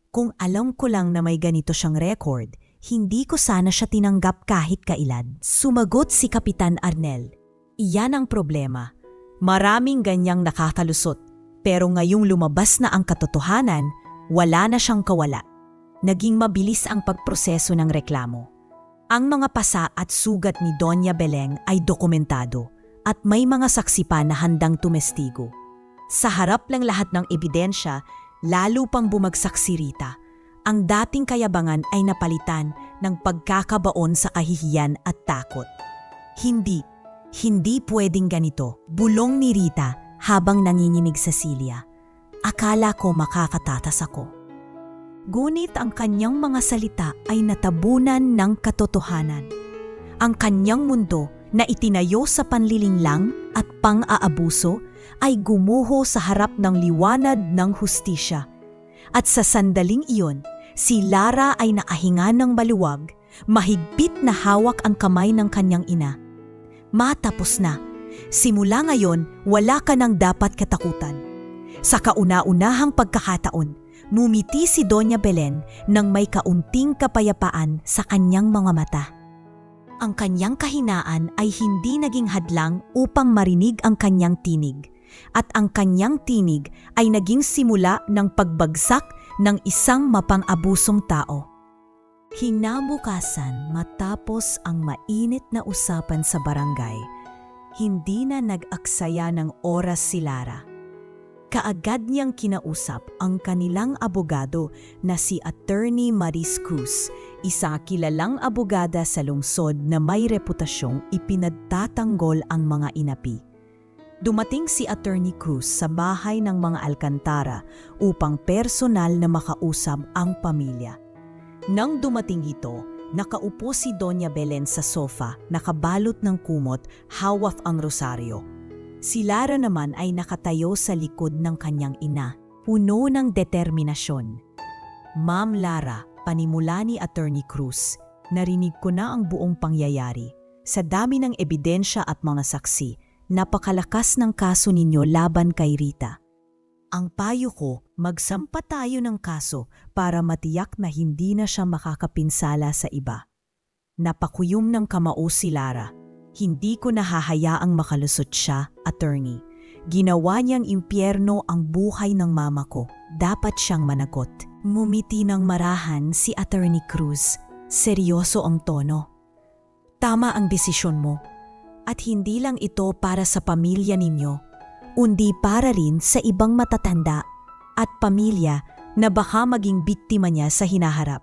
Kung alam ko lang na may ganito siyang record, hindi ko sana siya tinanggap kahit kailan. Sumagot si Kapitan Arnel. Iyan ang problema. Maraming ganyang nakakalusot, pero ngayong lumabas na ang katotohanan, wala na siyang kawala. Naging mabilis ang pagproseso ng reklamo. Ang mga pasa at sugat ni Doña Belen ay dokumentado at may mga saksi pa na handang tumestigo. Sa harap ng lahat ng ebidensya, lalo pang bumagsak si Rita. Ang dating kayabangan ay napalitan ng pagkakabaon sa kahihiyan at takot. Hindi pwedeng ganito, bulong ni Rita habang nanginginig sa silya. Akala ko makakatatas ako. Ngunit ang kanyang mga salita ay natabunan ng katotohanan. Ang kanyang mundo na itinayo sa panlilinglang at pang-aabuso ay gumuho sa harap ng liwanag ng hustisya. At sa sandaling iyon, si Lara ay nakahinga ng maluwag, mahigpit na hawak ang kamay ng kanyang ina. Matapos na. Simula ngayon, wala ka nang dapat katakutan. Sa kauna-unahang pagkakataon, ngumiti si Doña Belen nang may kaunting kapayapaan sa kanyang mga mata. Ang kanyang kahinaan ay hindi naging hadlang upang marinig ang kanyang tinig, at ang kanyang tinig ay naging simula ng pagbagsak ng isang mapang-abusong tao. Kinabukasan, matapos ang mainit na usapan sa barangay, hindi na nag-aksaya ng oras si Lara. Kaagad niyang kinausap ang kanilang abogado na si Attorney Maris Cruz, isa kilalang abogada sa lungsod na may reputasyong ipinagtatanggol ang mga inapi. Dumating si Attorney Cruz sa bahay ng mga Alcantara upang personal na makausap ang pamilya. Nang dumating ito, nakaupo si Doña Belen sa sofa, nakabalot ng kumot, hawak ang rosaryo. Si Lara naman ay nakatayo sa likod ng kanyang ina, puno ng determinasyon. Ma'am Lara, panimula ni Attorney Cruz, narinig ko na ang buong pangyayari. Sa dami ng ebidensya at mga saksi, napakalakas ng kaso ninyo laban kay Rita. Ang payo ko, magsampa tayo ng kaso para matiyak na hindi na siya makakapinsala sa iba. Napakuyom ng kamao si Lara. Hindi ko nahahayaang makalusot siya, attorney. Ginawa niyang impyerno ang buhay ng mama ko. Dapat siyang managot. Ngumiti ng marahan si Attorney Cruz. Seryoso ang tono. Tama ang desisyon mo. At hindi lang ito para sa pamilya ninyo, undi para rin sa ibang matatanda at pamilya na baka maging biktima niya sa hinaharap.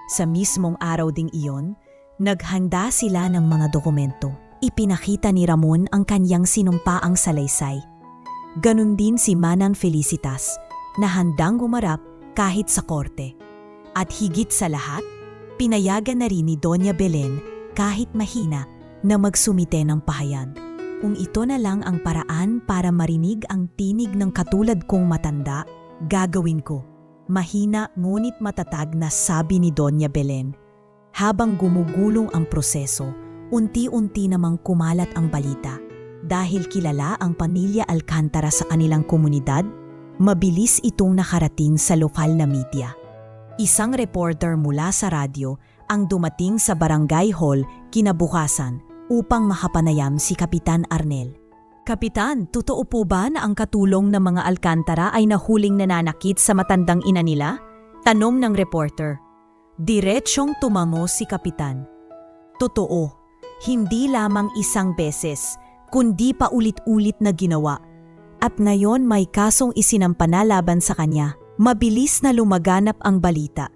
Sa mismong araw ding iyon, naghanda sila ng mga dokumento. Ipinakita ni Ramon ang kanyang sinumpaang salaysay. Ganon din si Manang Felicitas na handang gumarap kahit sa korte. At higit sa lahat, pinayagan na rin ni Doña Belen kahit mahina na magsumite ng pahayag. Kung ito na lang ang paraan para marinig ang tinig ng katulad kong matanda, gagawin ko. Mahina ngunit matatag na sabi ni Doña Belen. Habang gumugulong ang proseso, unti-unti namang kumalat ang balita. Dahil kilala ang pamilya Alcantara sa kanilang komunidad, mabilis itong nakarating sa lokal na media. Isang reporter mula sa radyo ang dumating sa barangay hall kinabukasan upang makapanayam si Kapitan Arnel. Kapitan, totoo po ba na ang katulong ng mga Alcantara ay nahuling nananakit sa matandang ina nila? Tanong ng reporter. Diretsyong tumango si Kapitan. Totoo, hindi lamang isang beses, kundi pa ulit-ulit na ginawa. At ngayon may kasong isinampana laban sa kanya. Mabilis na lumaganap ang balita.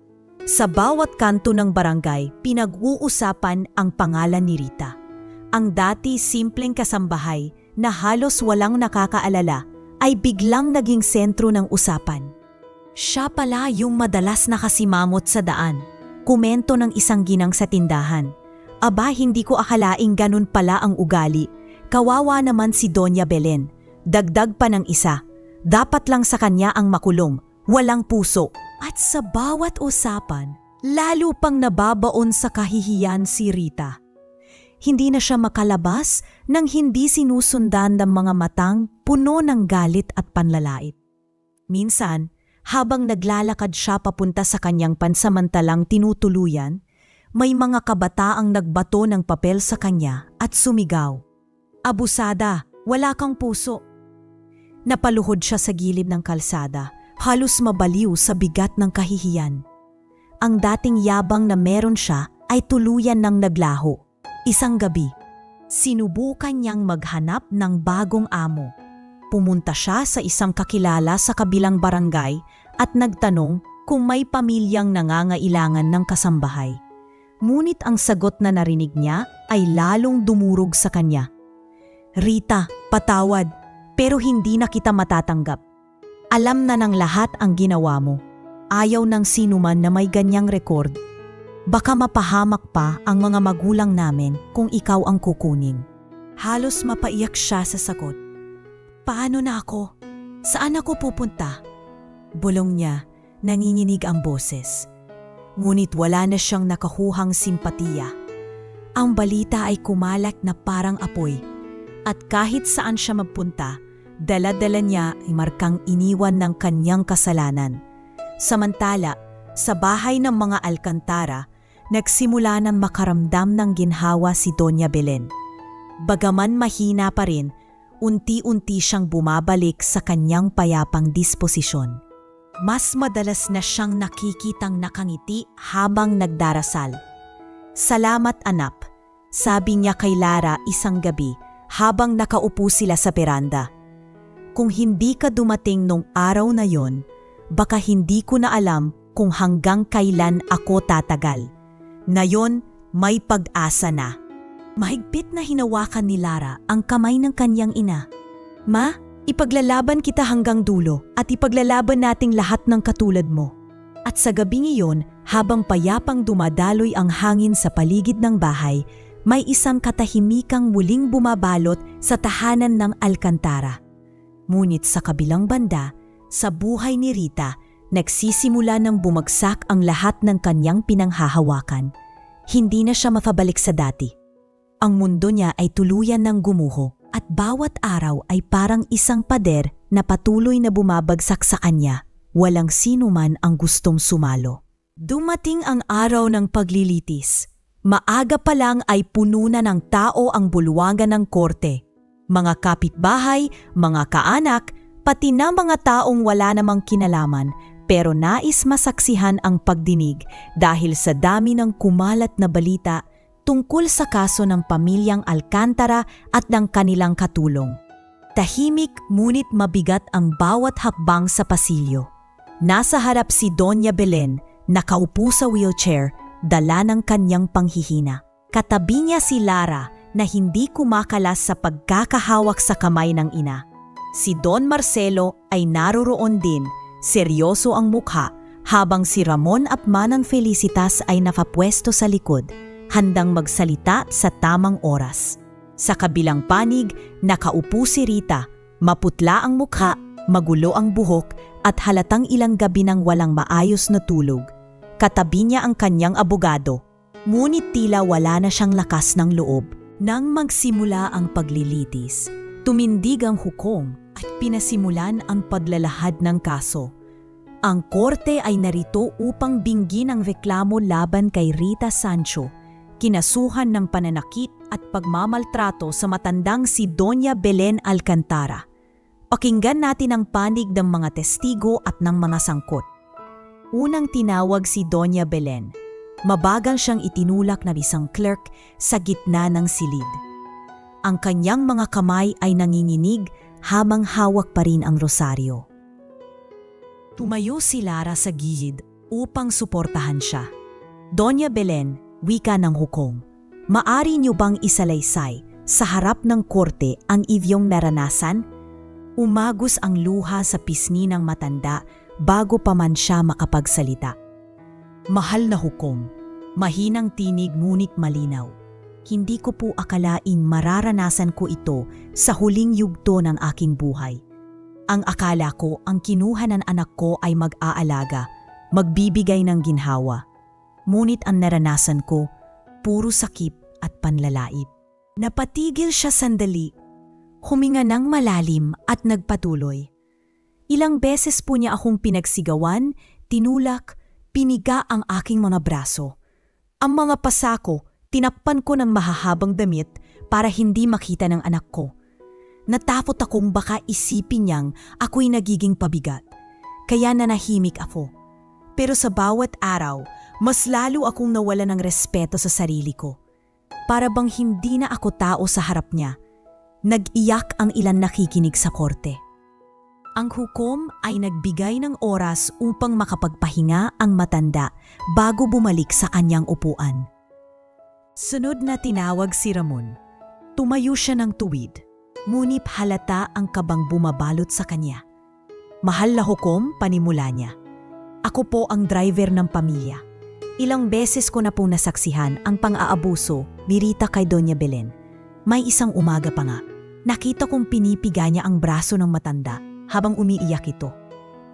Sa bawat kanto ng barangay, pinag-uusapan ang pangalan ni Rita. Ang dati simpleng kasambahay na halos walang nakakaalala ay biglang naging sentro ng usapan. Siya pala yung madalas nakasimamot sa daan, komento ng isang ginang sa tindahan. Aba, hindi ko akalaing ganun pala ang ugali. Kawawa naman si Doña Belen. Dagdag pa ng isa, dapat lang sa kanya ang makulong, walang puso. At sa bawat usapan, lalo pang nababaon sa kahihiyan si Rita. Hindi na siya makalabas nang hindi sinusundan ng mga matang puno ng galit at panlalait. Minsan, habang naglalakad siya papunta sa kanyang pansamantalang tinutuluyan, may mga kabataang nagbato ng papel sa kanya at sumigaw. Abusada, wala kang puso. Napaluhod siya sa gilid ng kalsada, halos mabaliw sa bigat ng kahihiyan. Ang dating yabang na meron siya ay tuluyan ng naglaho. Isang gabi, sinubukan niyang maghanap ng bagong amo. Pumunta siya sa isang kakilala sa kabilang barangay at nagtanong kung may pamilyang nangangailangan ng kasambahay. Ngunit ang sagot na narinig niya ay lalong dumurog sa kanya. Rita, patawad, pero hindi na kita matatanggap. Alam na ng lahat ang ginawa mo. Ayaw ng sinuman na may ganyang record. Baka mapahamak pa ang mga magulang namin kung ikaw ang kukunin. Halos mapaiyak siya sa sagot. Paano na ako? Saan ako pupunta? Bulong niya, nanginginig ang boses. Ngunit wala na siyang nakahuhang simpatiya. Ang balita ay kumalat na parang apoy. At kahit saan siya magpunta, dala-dala niya ay markang iniwan ng kanyang kasalanan. Samantala, sa bahay ng mga Alcantara, nagsimula ng makaramdam ng ginhawa si Doña Belen. Bagaman mahina pa rin, unti-unti siyang bumabalik sa kanyang payapang disposisyon. Mas madalas na siyang nakikitang nakangiti habang nagdarasal. Salamat anak, sabi niya kay Lara isang gabi habang nakaupo sila sa beranda. Kung hindi ka dumating nung araw na yon, baka hindi ko na alam kung hanggang kailan ako tatagal. Ngayon, may pag-asa na. Mahigpit na hinawakan ni Lara ang kamay ng kanyang ina. Ma, ipaglalaban kita hanggang dulo at ipaglalaban nating lahat ng katulad mo. At sa gabing iyon, habang payapang dumadaloy ang hangin sa paligid ng bahay, may isang katahimikang muling bumabalot sa tahanan ng Alcantara. Ngunit sa kabilang banda, sa buhay ni Rita, nagsisimula ng bumagsak ang lahat ng kanyang pinanghahawakan. Hindi na siya mapabalik sa dati. Ang mundo niya ay tuluyan ng gumuho at bawat araw ay parang isang pader na patuloy na bumabagsak sa kanya. Walang sino man ang gustong sumalo. Dumating ang araw ng paglilitis. Maaga pa lang ay puno na ng tao ang bulwagan ng korte. Mga kapitbahay, mga kaanak, pati na mga taong wala namang kinalaman pero nais masaksihan ang pagdinig dahil sa dami ng kumalat na balita tungkol sa kaso ng pamilyang Alcantara at ng kanilang katulong. Tahimik ngunit mabigat ang bawat hakbang sa pasilyo. Nasa harap si Doña Belen, nakaupo sa wheelchair, dala ng kanyang panghihina. Katabi niya si Lara na hindi kumakalas sa pagkakahawak sa kamay ng ina. Si Don Marcelo ay naroroon din, seryoso ang mukha, habang si Ramon at Manang Felicitas ay nakapwesto sa likod, handang magsalita sa tamang oras. Sa kabilang panig, nakaupo si Rita, maputla ang mukha, magulo ang buhok at halatang ilang gabi nang walang maayos na tulog. Katabi niya ang kanyang abogado, ngunit tila wala na siyang lakas ng loob. Nang magsimula ang paglilitis, tumindig ang hukom at pinasimulan ang paglalahad ng kaso. Ang korte ay narito upang binggin ang reklamo laban kay Rita Sancho, kinasuhan ng pananakit at pagmamaltrato sa matandang si Doña Belen Alcantara. Pakinggan natin ang panig ng mga testigo at ng mga sangkot. Unang tinawag si Doña Belen. Mabagal siyang itinulak na isang clerk sa gitna ng silid. Ang kanyang mga kamay ay nanginginig habang hawak pa rin ang rosaryo. Tumayo si Lara sa gilid upang suportahan siya. Doña Belen, wika ng hukom, maari niyo bang isalaysay sa harap ng korte ang inyong naranasan? Umagos ang luha sa pisngi ng matanda bago pa man siya makapagsalita. Mahal na hukom, mahinang tinig ngunit malinaw. Hindi ko po akalaing mararanasan ko ito sa huling yugto ng aking buhay. Ang akala ko ang kinuha ng anak ko ay mag-aalaga, magbibigay ng ginhawa. Ngunit ang naranasan ko, puro sakit at panlalait. Napatigil siya sandali, huminga ng malalim at nagpatuloy. Ilang beses po niya akong pinagsigawan, tinulak, piniga ang aking mga braso. Ang mga pasako, tinakpan ko ng mahahabang damit para hindi makita ng anak ko. Natakot akong baka isipin niyang ako'y nagiging pabigat. Kaya nanahimik ako. Pero sa bawat araw, mas lalo akong nawala ng respeto sa sarili ko. Para bang hindi na ako tao sa harap niya. Nag-iyak ang ilan nakikinig sa korte. Ang hukom ay nagbigay ng oras upang makapagpahinga ang matanda bago bumalik sa kanyang upuan. Sunod na tinawag si Ramon. Tumayo siya ng tuwid. Ngunit halata ang kabang bumabalot sa kanya. Mahal na hukom, panimula niya. Ako po ang driver ng pamilya. Ilang beses ko na pong nasaksihan ang pang-aabuso ni Rita kay Doña Belen. May isang umaga pa nga, nakita kong pinipiga niya ang braso ng matanda habang umiiyak ito.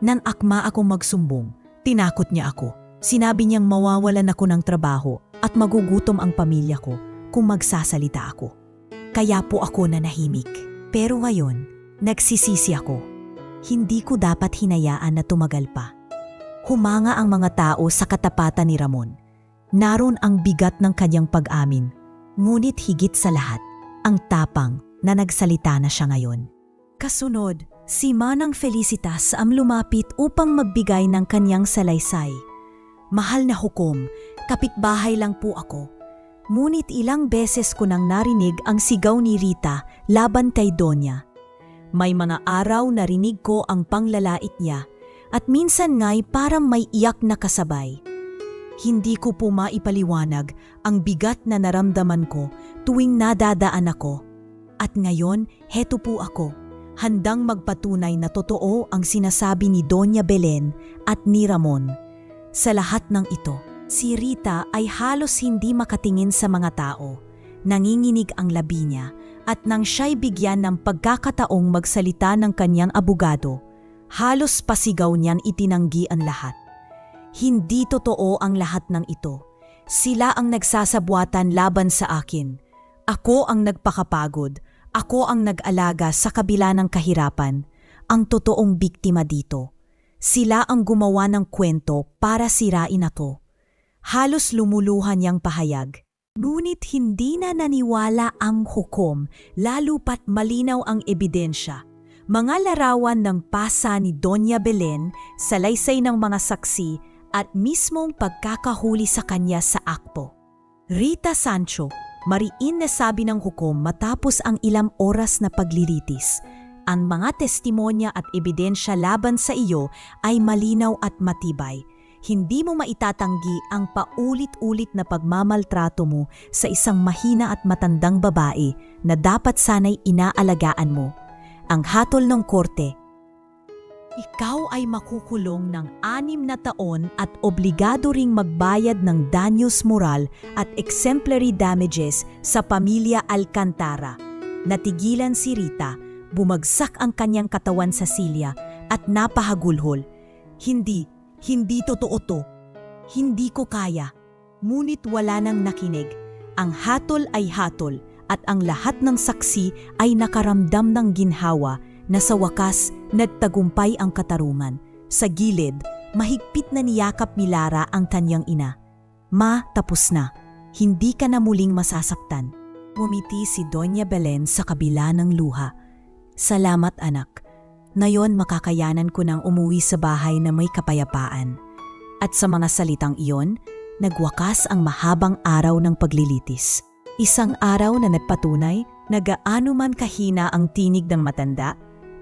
Nan akma akong magsumbong, tinakot niya ako. Sinabi niyang mawawalan ako ng trabaho at magugutom ang pamilya ko kung magsasalita ako. Kaya po ako nanahimik. Pero ngayon, nagsisisi ako. Hindi ko dapat hinayaan na tumagal pa. Humanga ang mga tao sa katapatan ni Ramon. Naroon ang bigat ng kanyang pag-amin. Ngunit higit sa lahat, ang tapang na nagsalita na siya ngayon. Kasunod, si Manang Felicitas ang lumapit upang magbigay ng kanyang salaysay. Mahal na hukom, kapitbahay lang po ako. Ngunit ilang beses ko nang narinig ang sigaw ni Rita laban kay Donya. May mga araw narinig ko ang panglalait niya at minsan nga'y parang may iyak na kasabay. Hindi ko po maipaliwanag ang bigat na naramdaman ko tuwing nadadaan ako. At ngayon, heto po ako, handang magpatunay na totoo ang sinasabi ni Doña Belen at ni Ramon. Sa lahat ng ito, si Rita ay halos hindi makatingin sa mga tao. Nanginginig ang labi niya at nang siya'y bigyan ng pagkakataong magsalita ng kanyang abogado, halos pasigaw niyan itinanggi ang lahat. Hindi totoo ang lahat ng ito. Sila ang nagsasabwatan laban sa akin. Ako ang nagpakapagod. Ako ang nag-alaga sa kabila ng kahirapan. Ang totoong biktima dito. Sila ang gumawa ng kwento para sirain ako. Halos lumuluhan niyang pahayag. Ngunit hindi na naniwala ang hukom, lalo pat malinaw ang ebidensya. Mga larawan ng pasa ni Doña Belen, salaysay ng mga saksi at mismong pagkakahuli sa kanya sa akto. Rita Sancho, mariin na sabi ng hukom matapos ang ilang oras na paglilitis. Ang mga testimonya at ebidensya laban sa iyo ay malinaw at matibay. Hindi mo maitatanggi ang paulit-ulit na pagmamaltrato mo sa isang mahina at matandang babae na dapat sana'y inaalagaan mo. Ang hatol ng korte, ikaw ay makukulong ng 6 na taon at obligado ring magbayad ng danyos moral at exemplary damages sa pamilya Alcantara. Natigilan si Rita, bumagsak ang kanyang katawan sa silya at napahagulhol. Hindi totoo to. Hindi ko kaya. Ngunit wala nang nakinig. Ang hatol ay hatol at ang lahat ng saksi ay nakaramdam ng ginhawa na sa wakas nagtagumpay ang katarungan. Sa gilid, mahigpit na niyakap ni Lara ang kanyang ina. Ma, tapos na. Hindi ka na muling masasaktan. Ngumiti si Doña Belen sa kabila ng luha. Salamat anak. Ngayon makakayanan ko nang umuwi sa bahay na may kapayapaan. At sa mga salitang iyon, nagwakas ang mahabang araw ng paglilitis. Isang araw na nagpatunay na gaano man kahina ang tinig ng matanda,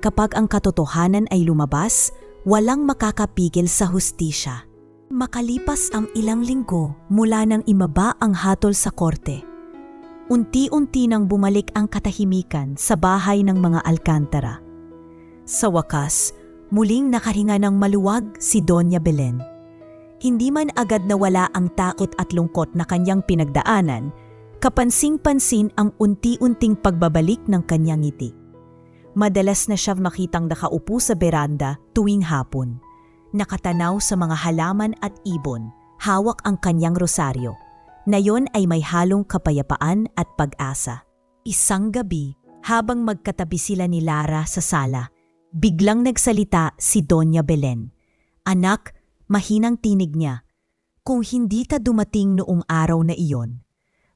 kapag ang katotohanan ay lumabas, walang makakapigil sa hustisya. Makalipas ang ilang linggo mula nang imaba ang hatol sa korte, unti-unti nang bumalik ang katahimikan sa bahay ng mga Alcantara. Sa wakas, muling nakahinga ng maluwag si Doña Belen. Hindi man agad nawala ang takot at lungkot na kanyang pinagdaanan, kapansing-pansin ang unti-unting pagbabalik ng kanyang ngiti. Madalas na siya makitang nakaupo sa beranda tuwing hapon. Nakatanaw sa mga halaman at ibon, hawak ang kanyang rosaryo. Na yon ay may halong kapayapaan at pag-asa. Isang gabi, habang magkatabi sila ni Lara sa sala, biglang nagsalita si Doña Belen. Anak, mahinang tinig niya. Kung hindi ka dumating noong araw na iyon,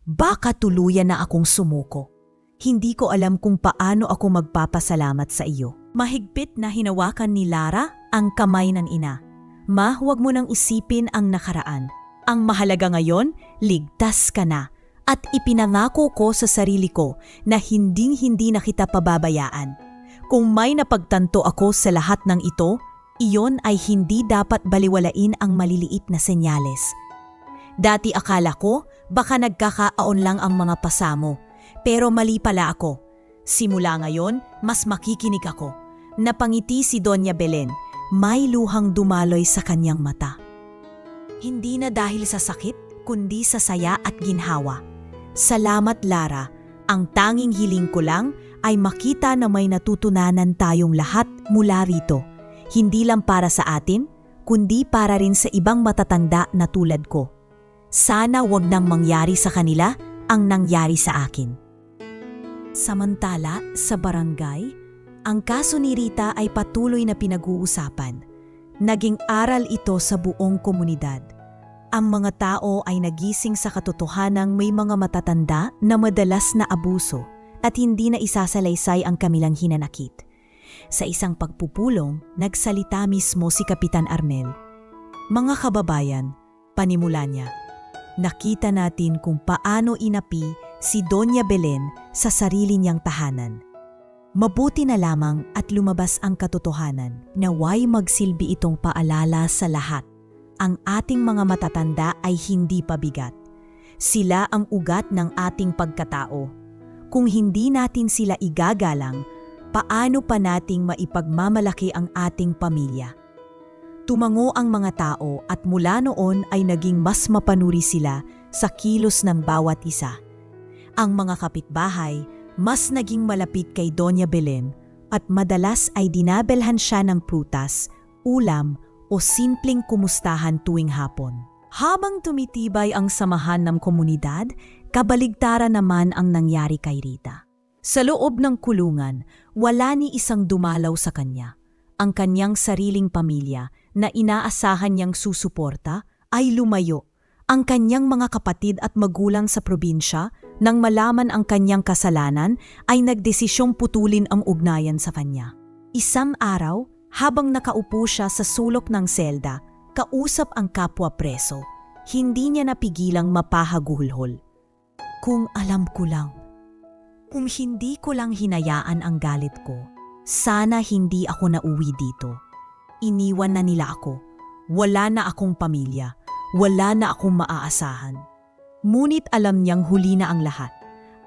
baka tuluyan na akong sumuko. Hindi ko alam kung paano ako magpapasalamat sa iyo. Mahigpit na hinawakan ni Lara ang kamay ng ina. Ma, huwag mo nang isipin ang nakaraan. Ang mahalaga ngayon, ligtas ka na. At ipinangako ko sa sarili ko na hinding-hindi na kita pababayaan. Kung may napagtanto ako sa lahat ng ito, iyon ay hindi dapat baliwalain ang maliliit na senyales. Dati akala ko baka nagkakaon lang ang mga pasamo. Pero mali pala ako. Simula ngayon, mas makikinig ako. Napangiti si Doña Belen, may luhang dumaloy sa kanyang mata. Hindi na dahil sa sakit, kundi sa saya at ginhawa. Salamat Lara, ang tanging hiling ko lang ay makita na may natutunanan tayong lahat mula rito. Hindi lang para sa atin, kundi para rin sa ibang matatanda na tulad ko. Sana wag nang mangyari sa kanila ang nangyari sa akin. Samantala, sa barangay, ang kaso ni Rita ay patuloy na pinag-uusapan. Naging aral ito sa buong komunidad. Ang mga tao ay nagising sa katotohanang may mga matatanda na madalas na abuso at hindi na isasalaysay ang kanilang hinanakit. Sa isang pagpupulong, nagsalita mismo si Kapitan Arnel. Mga kababayan, panimula niya, nakita natin kung paano inapi si Doña Belen sa sarili niyang tahanan. Mabuti na lamang at lumabas ang katotohanan. Naway magsilbi itong paalala sa lahat. Ang ating mga matatanda ay hindi pabigat. Sila ang ugat ng ating pagkatao. Kung hindi natin sila igagalang, paano pa nating maipagmamalaki ang ating pamilya? Tumango ang mga tao at mula noon ay naging mas mapanuri sila sa kilos ng bawat isa. Ang mga kapitbahay mas naging malapit kay Doña Belen at madalas ay dinabelhan siya ng prutas, ulam o simpleng kumustahan tuwing hapon. Habang tumitibay ang samahan ng komunidad, kabaligtaran naman ang nangyari kay Rita. Sa loob ng kulungan, wala ni isang dumalaw sa kanya. Ang kanyang sariling pamilya na inaasahan niyang susuporta ay lumayo. Ang kanyang mga kapatid at magulang sa probinsya, nang malaman ang kanyang kasalanan, ay nagdesisyong putulin ang ugnayan sa kanya. Isang araw, habang nakaupo siya sa sulok ng selda, kausap ang kapwa preso. Hindi niya napigilang mapahagulhol. Kung alam ko lang, kung hindi ko lang hinayaan ang galit ko, sana hindi ako nauwi dito. Iniwan na nila ako. Wala na akong pamilya. Wala na akong maaasahan. Ngunit alam niyang huli na ang lahat.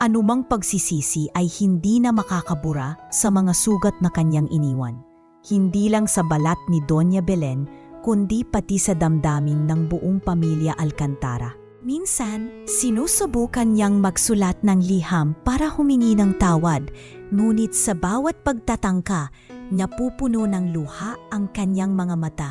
Anumang pagsisisi ay hindi na makakabura sa mga sugat na kanyang iniwan. Hindi lang sa balat ni Doña Belen, kundi pati sa damdamin ng buong pamilya Alcantara. Minsan, sinusubukan niyang magsulat ng liham para humingi ng tawad, ngunit sa bawat pagtatangka, napupuno ng luha ang kanyang mga mata.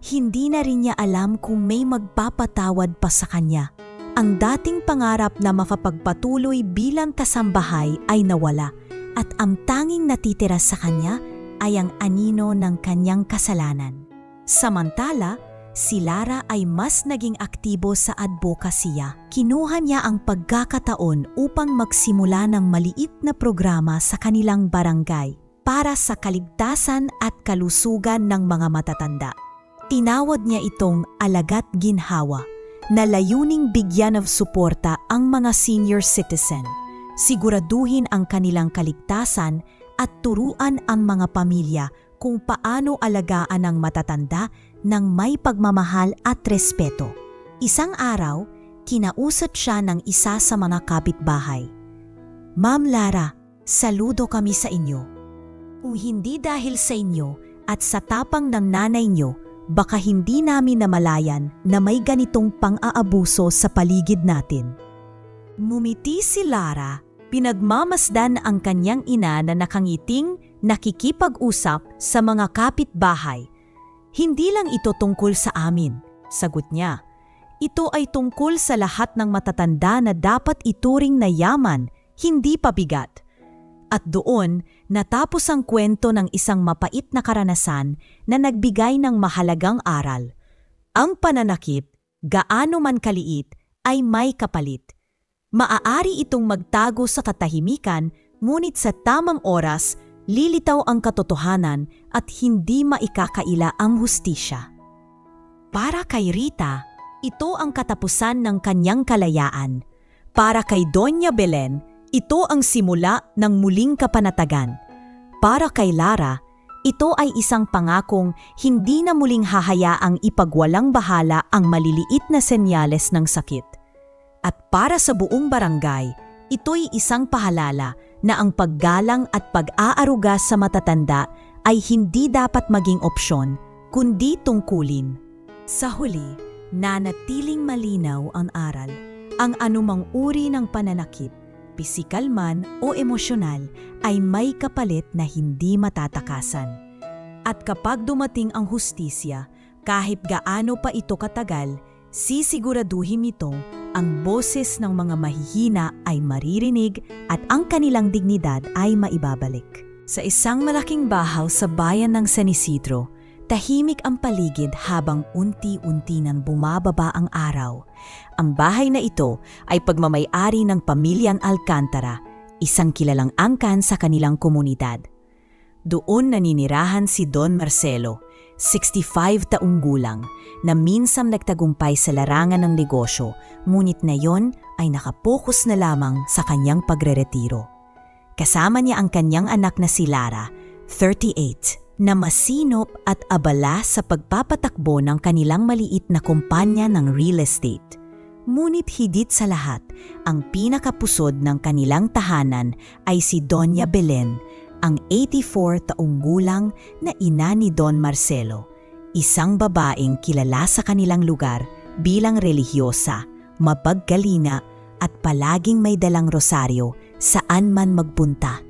Hindi na rin niya alam kung may magpapatawad pa sa kanya. Ang dating pangarap na mapapagpatuloy bilang kasambahay ay nawala at ang tanging natitira sa kanya ay ang anino ng kanyang kasalanan. Samantala, si Lara ay mas naging aktibo sa advokasya. Kinuha niya ang pagkakataon upang magsimula ng maliit na programa sa kanilang barangay para sa kaligtasan at kalusugan ng mga matatanda. Tinawag niya itong Alagat Ginhawa, na layuning bigyan ng suporta ang mga senior citizen, siguraduhin ang kanilang kaligtasan at turuan ang mga pamilya kung paano alagaan ang matatanda ng may pagmamahal at respeto. Isang araw, kinausap siya ng isa sa mga kapitbahay. "Ma'am Lara, saludo kami sa inyo. Kung hindi dahil sa inyo at sa tapang ng nanay niyo, baka hindi namin namalayan na may ganitong pang-aabuso sa paligid natin." Mumiti si Lara, pinagmamasdan ang kanyang ina na nakangiting nakikipag-usap sa mga kapitbahay. "Hindi lang ito tungkol sa amin," sagot niya. "Ito ay tungkol sa lahat ng matatanda na dapat ituring na yaman, hindi pabigat." At doon, natapos ang kwento ng isang mapait na karanasan na nagbigay ng mahalagang aral. Ang pananakit, gaano man kaliit, ay may kapalit. Maaari itong magtago sa katahimikan, ngunit sa tamang oras, lilitaw ang katotohanan at hindi maikakaila ang hustisya. Para kay Rita, ito ang katapusan ng kanyang kalayaan. Para kay Doña Belen, ito ang simula ng muling kapanatagan. Para kay Lara, ito ay isang pangakong hindi na muling hahayaang ipagwalang bahala ang maliliit na senyales ng sakit. At para sa buong barangay, ito'y isang pahalala na ang paggalang at pag-aaruga sa matatanda ay hindi dapat maging opsyon, kundi tungkulin. Sa huli, nanatiling malinaw ang aral. Ang anumang uri ng pananakit, pisikal man o emosyonal, ay may kapalit na hindi matatakasan. At kapag dumating ang hustisya, kahit gaano pa ito katagal, sisiguraduhin nito ang boses ng mga mahihina ay maririnig at ang kanilang dignidad ay maibabalik. Sa isang malaking bahaw sa bayan ng San Isidro, tahimik ang paligid habang unti-unti nang bumababa ang araw. Ang bahay na ito ay pagmamay-ari ng pamilyang Alcantara, isang kilalang angkan sa kanilang komunidad. Doon naninirahan si Don Marcelo, 65 taong gulang, na minsan nagtagumpay sa larangan ng negosyo, ngunit ngayon ay nakapokus na lamang sa kanyang pagreretiro. Kasama niya ang kanyang anak na si Lara, 38, na masinop at abala sa pagpapatakbo ng kanilang maliit na kumpanya ng real estate. Ngunit higit sa lahat, ang pinakapusod ng kanilang tahanan ay si Doña Belen, ang 84 taong gulang na ina ni Don Marcelo, isang babaeng kilala sa kanilang lugar bilang relihiyosa, mapagkalina at palaging may dalang rosaryo saan man magpunta.